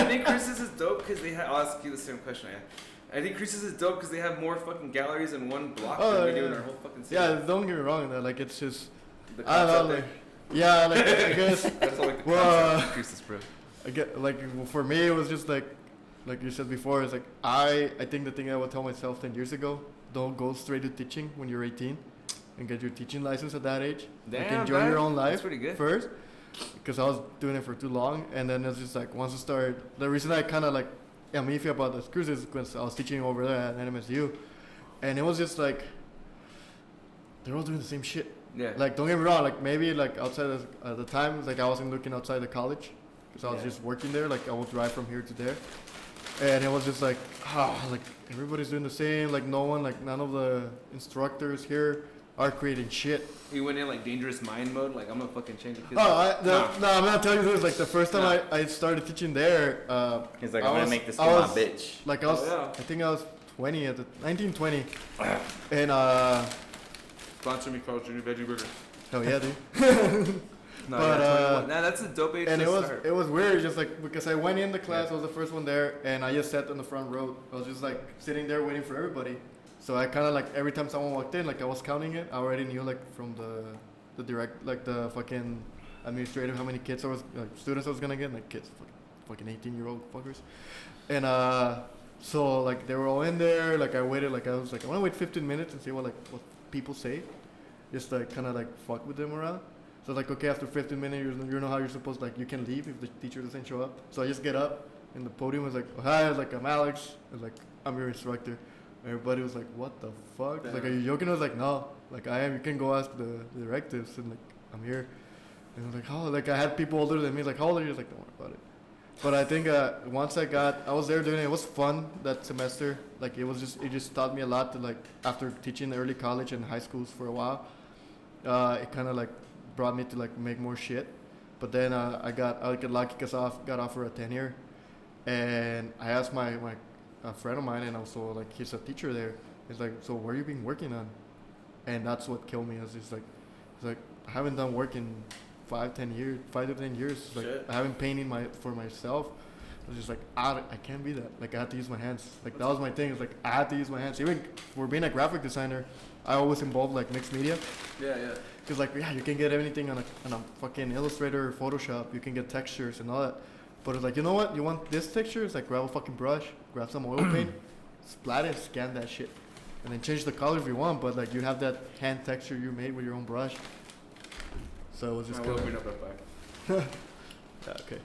[SPEAKER 4] think Cruces is dope because they have. I'll ask you the same question. I think Cruces is dope because they have more fucking galleries in one block than we do in our whole fucking city.
[SPEAKER 2] Yeah, don't get me wrong. Like it's just.
[SPEAKER 4] The
[SPEAKER 2] I don't know.
[SPEAKER 4] concept
[SPEAKER 2] Like, yeah, like I guess.
[SPEAKER 4] That's all like the
[SPEAKER 2] Well,
[SPEAKER 4] concept of Cruces, bro.
[SPEAKER 2] I get like for me it was just like you said before. It's like I think the thing I would tell myself 10 years ago: don't go straight to teaching when you're 18, and get your teaching license at that age. Like
[SPEAKER 4] Damn,
[SPEAKER 2] enjoy
[SPEAKER 4] man.
[SPEAKER 2] your own life
[SPEAKER 4] That's pretty good.
[SPEAKER 2] first, because I was doing it for too long, and then it's just like once I started. The reason I kind of like am iffy about the cruises is because I was teaching over there at NMSU, and it was just like they're all doing the same shit.
[SPEAKER 4] Yeah.
[SPEAKER 2] Like, don't get me wrong. Like, maybe like outside at the time, like I wasn't looking outside the college because I was just working there. Like, I would drive from here to there, and it was just like, like everybody's doing the same. Like, none of the instructors here are creating shit.
[SPEAKER 4] You went in like dangerous mind mode. Like I'm gonna fucking change the kids.
[SPEAKER 2] No, I'm gonna tell you this. Like the first time I started teaching there,
[SPEAKER 3] He's like, I'm gonna make this girl my bitch.
[SPEAKER 2] Like I think I was 20 at the 1920, and
[SPEAKER 4] Sponsor me, Carl Jr. Veggie Burger.
[SPEAKER 2] hell yeah, dude.
[SPEAKER 4] No,
[SPEAKER 2] But,
[SPEAKER 4] nah, that's a dope age
[SPEAKER 2] And
[SPEAKER 4] to start.
[SPEAKER 2] it was weird, just like because I went in the class, I was the first one there, and I just sat on the front row. I was just like sitting there waiting for everybody. So I kind of like every time someone walked in, like I was counting it. I already knew like from the direct, like the fucking administrative, how many kids students I was gonna get, like kids, fucking 18-year-old fuckers. And so like they were all in there. Like I waited, like I was like I want to wait 15 minutes and see what people say, just like kind of like fuck with them around. So like okay, after 15 minutes, you know how you're supposed like you can leave if the teacher doesn't show up. So I just get up, and the podium was like, oh, hi, I was like I'm Alex, I was like I'm your instructor. Everybody was like, what the fuck? Like, are you joking? I was like, no, like I am. You can go ask the directives, and like I'm here. And I was like, oh, like I had people older than me. Like, how old are you? Like, don't worry about it. But I think once I was there doing it, it was fun that semester. Like it just taught me a lot to like after teaching early college and high schools for a while. It kind of like brought me to like make more shit. But then I got lucky because I got offered a tenure, and I asked a friend of mine, and also like he's a teacher there. He's like, so what are you been working on? And that's what killed me. It's like I haven't done work in 5 to 10 years. It's like I haven't painted for myself. I was just like, I can't be that. Like I had to use my hands. Like that was my thing. It's like I had to use my hands. Even for being a graphic designer, I always involve like mixed media.
[SPEAKER 4] Yeah.
[SPEAKER 2] Cause like you can get everything on a fucking Illustrator or Photoshop. You can get textures and all that. But it's like, you know what? You want this texture? It's like grab a fucking brush, grab some oil paint, splat it, scan that shit, and then change the color if you want. But like you have that hand texture you made with your own brush. So it was just
[SPEAKER 4] I
[SPEAKER 2] kind
[SPEAKER 4] will
[SPEAKER 2] of.
[SPEAKER 4] bring up that back.
[SPEAKER 2] Yeah, okay.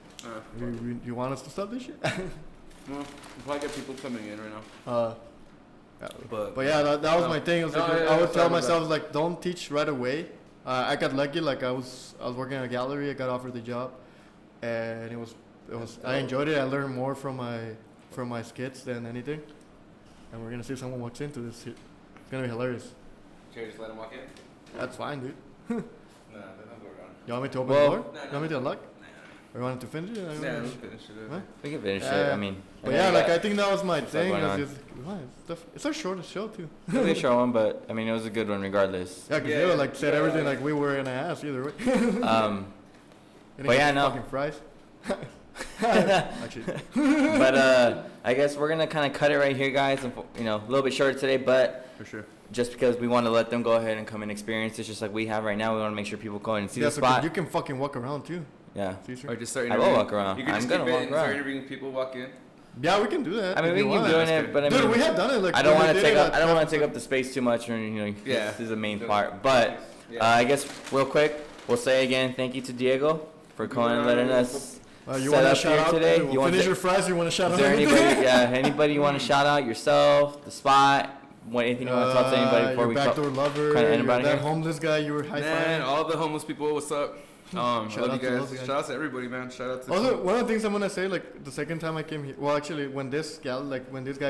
[SPEAKER 2] You want us to stop this shit?
[SPEAKER 4] Well, we'll probably get people coming in right now.
[SPEAKER 2] Yeah.
[SPEAKER 4] But
[SPEAKER 2] yeah, that was my thing. It was like, I would tell
[SPEAKER 4] sorry
[SPEAKER 2] myself like, don't teach right away. I got lucky. Like I was working at a gallery. I got offered the job, and it was I enjoyed it. I learned more from my skits than anything. And we're gonna see if someone walks into this shit. It's gonna be hilarious.
[SPEAKER 4] Should I just let him walk in?
[SPEAKER 2] That's fine, dude.
[SPEAKER 4] Nah, let him go around.
[SPEAKER 2] You want me to open the door?
[SPEAKER 4] No,
[SPEAKER 2] You want me to unlock? Or you wanted to finish it? I don't
[SPEAKER 4] Yeah,
[SPEAKER 2] know.
[SPEAKER 4] we'll finish it.
[SPEAKER 2] Huh?
[SPEAKER 3] We can finish
[SPEAKER 2] Yeah.
[SPEAKER 3] it. I mean,
[SPEAKER 2] But yeah, like I think that was my
[SPEAKER 3] stuff
[SPEAKER 2] thing.
[SPEAKER 3] going on.
[SPEAKER 2] It's our shortest show too.
[SPEAKER 3] really short one, but I mean, it was a good one regardless.
[SPEAKER 2] Yeah, 'cause
[SPEAKER 4] Yeah,
[SPEAKER 2] they like said
[SPEAKER 4] yeah.
[SPEAKER 2] everything like we were gonna ask either way.
[SPEAKER 3] But yeah, no.
[SPEAKER 2] Fucking fries. Actually,
[SPEAKER 3] But I guess we're gonna kind of cut it right here, guys. And a little bit shorter today, but
[SPEAKER 2] for sure.
[SPEAKER 3] just because we want to let them go ahead and come and experience it, just like we have right now. We want to make sure people go in and see
[SPEAKER 2] Yeah,
[SPEAKER 3] the
[SPEAKER 2] so
[SPEAKER 3] spot.
[SPEAKER 2] you can fucking walk around too.
[SPEAKER 3] Yeah.
[SPEAKER 2] Cesar.
[SPEAKER 4] Or just start
[SPEAKER 3] I will
[SPEAKER 4] interviewing.
[SPEAKER 3] walk around.
[SPEAKER 4] You can
[SPEAKER 3] I'm
[SPEAKER 4] just
[SPEAKER 3] gonna
[SPEAKER 4] keep
[SPEAKER 3] walk
[SPEAKER 4] it and start
[SPEAKER 3] around.
[SPEAKER 4] interviewing people, walk in.
[SPEAKER 2] Yeah, we can do that.
[SPEAKER 3] I mean,
[SPEAKER 2] if
[SPEAKER 3] we
[SPEAKER 2] you
[SPEAKER 3] can keep
[SPEAKER 2] want.
[SPEAKER 3] doing it, but I mean,
[SPEAKER 2] Dude, we have done it. Like
[SPEAKER 3] I don't
[SPEAKER 2] when
[SPEAKER 3] want
[SPEAKER 2] we
[SPEAKER 3] to
[SPEAKER 2] did
[SPEAKER 3] take
[SPEAKER 2] it
[SPEAKER 3] up.
[SPEAKER 2] at
[SPEAKER 3] I don't want to
[SPEAKER 2] Traffic
[SPEAKER 3] take up the space too much. Or,
[SPEAKER 4] Yeah.
[SPEAKER 3] this is the main part. But
[SPEAKER 4] Yeah.
[SPEAKER 3] I guess real quick, we'll say again, thank you to Diego for coming and letting us
[SPEAKER 2] You
[SPEAKER 3] set
[SPEAKER 2] want to
[SPEAKER 3] up
[SPEAKER 2] shout
[SPEAKER 3] here
[SPEAKER 2] out?
[SPEAKER 3] today.
[SPEAKER 2] We'll
[SPEAKER 3] You want
[SPEAKER 2] finish
[SPEAKER 3] to-
[SPEAKER 2] your fries. You want to shout
[SPEAKER 3] Is
[SPEAKER 2] out?
[SPEAKER 3] there
[SPEAKER 2] anything?
[SPEAKER 3] anybody you want to shout out? Yourself, the spot, anything you want to talk to anybody before
[SPEAKER 2] your
[SPEAKER 3] we
[SPEAKER 2] backdoor lover,
[SPEAKER 3] kinda end about
[SPEAKER 2] that
[SPEAKER 3] here?
[SPEAKER 2] homeless guy you were high
[SPEAKER 4] Man,
[SPEAKER 2] fiving.
[SPEAKER 4] all the homeless people, what's up?
[SPEAKER 2] Shout
[SPEAKER 4] Love
[SPEAKER 2] out
[SPEAKER 4] you
[SPEAKER 2] to
[SPEAKER 4] guys.
[SPEAKER 2] those guys.
[SPEAKER 4] Shout out to everybody, man. Shout out to
[SPEAKER 2] Also, one of the things I'm gonna say, like the second time I came here, well, actually, when this guy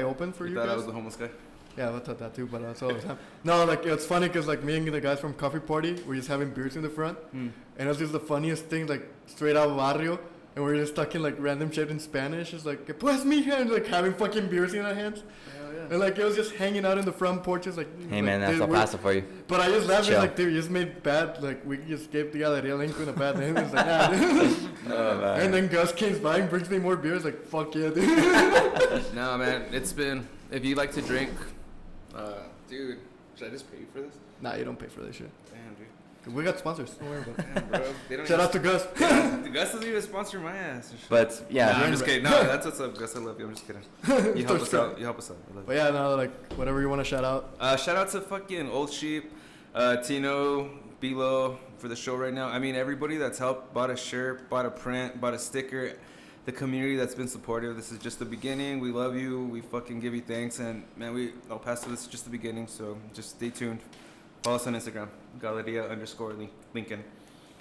[SPEAKER 2] opened for you
[SPEAKER 4] thought I
[SPEAKER 2] guys,
[SPEAKER 4] was the homeless guy.
[SPEAKER 2] yeah, I thought that too, but I saw it was him. No, like it's funny because like me and the guys from Coffee Party, we're just having beers in the front, and it was just the funniest thing, like straight out of barrio, and we're just talking like random shit in Spanish. It's like, "Que pues mija," and like having fucking beers in our hands. And like it was just hanging out in the front porches, like.
[SPEAKER 3] Hey
[SPEAKER 2] like,
[SPEAKER 3] man, that's
[SPEAKER 2] dude,
[SPEAKER 3] El
[SPEAKER 2] we're-
[SPEAKER 3] Paso for you.
[SPEAKER 2] But I just laughed,
[SPEAKER 3] Chill.
[SPEAKER 2] like, dude, you just made bad, like, we just gave the Galleria Lincon a bad name. It's like, nah, dude. And then Gus came by and brings me more beers, like, fuck yeah, dude.
[SPEAKER 4] No, man, it's been. If you like to drink, dude, should I just pay you for this?
[SPEAKER 2] Nah, you don't pay for this shit.
[SPEAKER 4] Damn, dude.
[SPEAKER 2] We got sponsors. Don't worry about it.
[SPEAKER 4] Damn, bro. They don't
[SPEAKER 2] Shout out to Gus.
[SPEAKER 4] The Gus doesn't even sponsor my ass. And shit.
[SPEAKER 3] But yeah,
[SPEAKER 4] Nah, I'm just kidding. No, that's what's up, Gus. I love you. I'm just kidding. You help us out. You help us out. I love
[SPEAKER 2] But yeah, no, like, whatever you want to shout out.
[SPEAKER 4] you. Shout out to fucking Old Sheep, Tino, Bilo for the show right now. I mean, everybody that's helped, bought a shirt, bought a print, bought a sticker. The community that's been supportive. This is just the beginning. We love you. We fucking give you thanks. And man, I'll pass to this is just the beginning. So just stay tuned. Follow us on Instagram, Galleria_Lincon.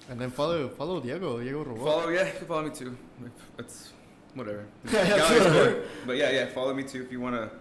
[SPEAKER 2] And then follow Diego Robo.
[SPEAKER 4] Follow, yeah, you can follow me too. It's whatever.
[SPEAKER 2] Yeah,
[SPEAKER 4] Gallery's
[SPEAKER 2] sure.
[SPEAKER 4] cool. But yeah, follow me too if you wanna.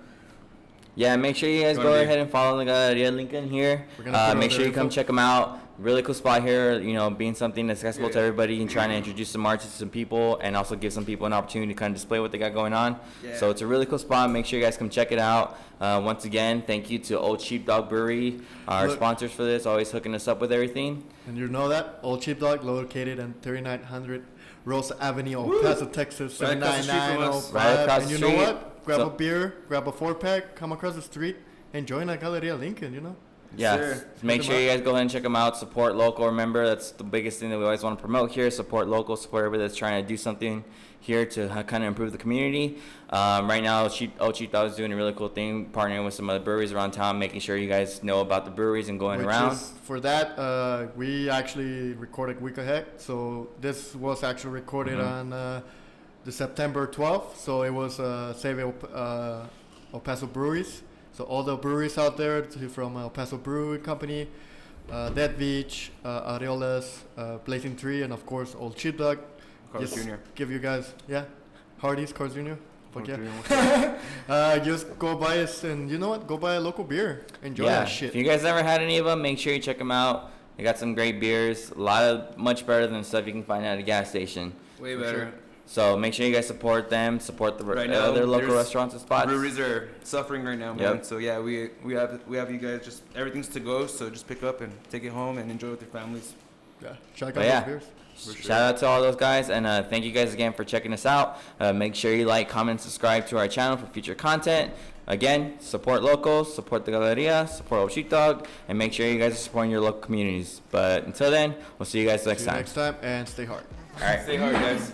[SPEAKER 3] yeah, make sure you guys
[SPEAKER 4] Gonna
[SPEAKER 3] go
[SPEAKER 4] be-
[SPEAKER 3] ahead and follow the Galleria Lincon here.
[SPEAKER 2] We're gonna put
[SPEAKER 3] Make
[SPEAKER 2] all
[SPEAKER 3] sure
[SPEAKER 2] their
[SPEAKER 3] you come
[SPEAKER 2] info.
[SPEAKER 3] check them out. Really cool spot here, being something that's accessible to
[SPEAKER 4] Yeah.
[SPEAKER 3] everybody and trying to introduce some art to some people and also give some people an opportunity to kind of display what they got going on.
[SPEAKER 4] Yeah.
[SPEAKER 3] So it's a really cool spot. Make sure you guys come check it out. Once again, thank you to Old SheepDOg Brewery, our
[SPEAKER 2] Look.
[SPEAKER 3] sponsors for this, always hooking us up with everything.
[SPEAKER 2] And you know that? Old SheepDOg, located on 3900 Rosa Avenue, El Paso, Texas,
[SPEAKER 4] Right across the street from us.
[SPEAKER 2] 79905.
[SPEAKER 3] Right across
[SPEAKER 2] And
[SPEAKER 3] the
[SPEAKER 2] you know
[SPEAKER 3] street.
[SPEAKER 2] what? Grab
[SPEAKER 3] So-
[SPEAKER 2] a beer, grab a 4-pack, come across the street, and join at Galleria Lincon,
[SPEAKER 3] Yeah,
[SPEAKER 4] sir.
[SPEAKER 3] make
[SPEAKER 2] Check
[SPEAKER 3] sure
[SPEAKER 2] 'em
[SPEAKER 3] you guys go ahead and check them out. Support local. Remember, that's the biggest thing that we always want to promote here. Support local. Support everybody that's trying to do something here to kind of improve the community. Right now, Old SheepDOg is doing a really cool thing, partnering with some other breweries around town, making sure you guys know about the breweries and going
[SPEAKER 2] Which
[SPEAKER 3] around.
[SPEAKER 2] is, for that, we actually recorded a week ahead. So this was actually recorded on the September 12th. So it was Save El Paso Breweries. So all the breweries out there from El Paso Brewery Company, Dead Beach, Areolas, Blazing Tree, and of course Old SheepDOg.
[SPEAKER 4] Carlos
[SPEAKER 2] Just
[SPEAKER 4] Jr.
[SPEAKER 2] give you guys, Hardee's, Carl's Jr. Fuck
[SPEAKER 4] Carlos
[SPEAKER 2] yeah.
[SPEAKER 4] Jr. what's up?
[SPEAKER 2] Just go buy us, and you know what? Go buy a local beer. Enjoy
[SPEAKER 3] Yeah,
[SPEAKER 2] that shit.
[SPEAKER 3] if you guys never had any of them, make sure you check them out. They got some great beers, much better than stuff you can find at a gas station.
[SPEAKER 4] Way
[SPEAKER 2] For
[SPEAKER 4] better.
[SPEAKER 2] sure.
[SPEAKER 3] So make sure you guys support them, support the
[SPEAKER 4] Right now,
[SPEAKER 3] other local
[SPEAKER 4] there's
[SPEAKER 3] restaurants and spots.
[SPEAKER 4] Breweries are suffering right now, man.
[SPEAKER 3] Yep.
[SPEAKER 4] So yeah, we have you guys. Just everything's to go. So just pick up and take it home and enjoy with your families.
[SPEAKER 2] Yeah, check out
[SPEAKER 3] But yeah.
[SPEAKER 2] those beers.
[SPEAKER 4] For sure.
[SPEAKER 3] Shout out to all those guys, and thank you guys again for checking us out. Make sure you like, comment, subscribe to our channel for future content. Again, support locals, support the Galleria, support Old SheepDOg, and make sure you guys are supporting your local communities. But until then, we'll see you guys next
[SPEAKER 2] See you
[SPEAKER 3] time.
[SPEAKER 2] next time, and stay hard.
[SPEAKER 3] All right.
[SPEAKER 4] Stay hard, guys.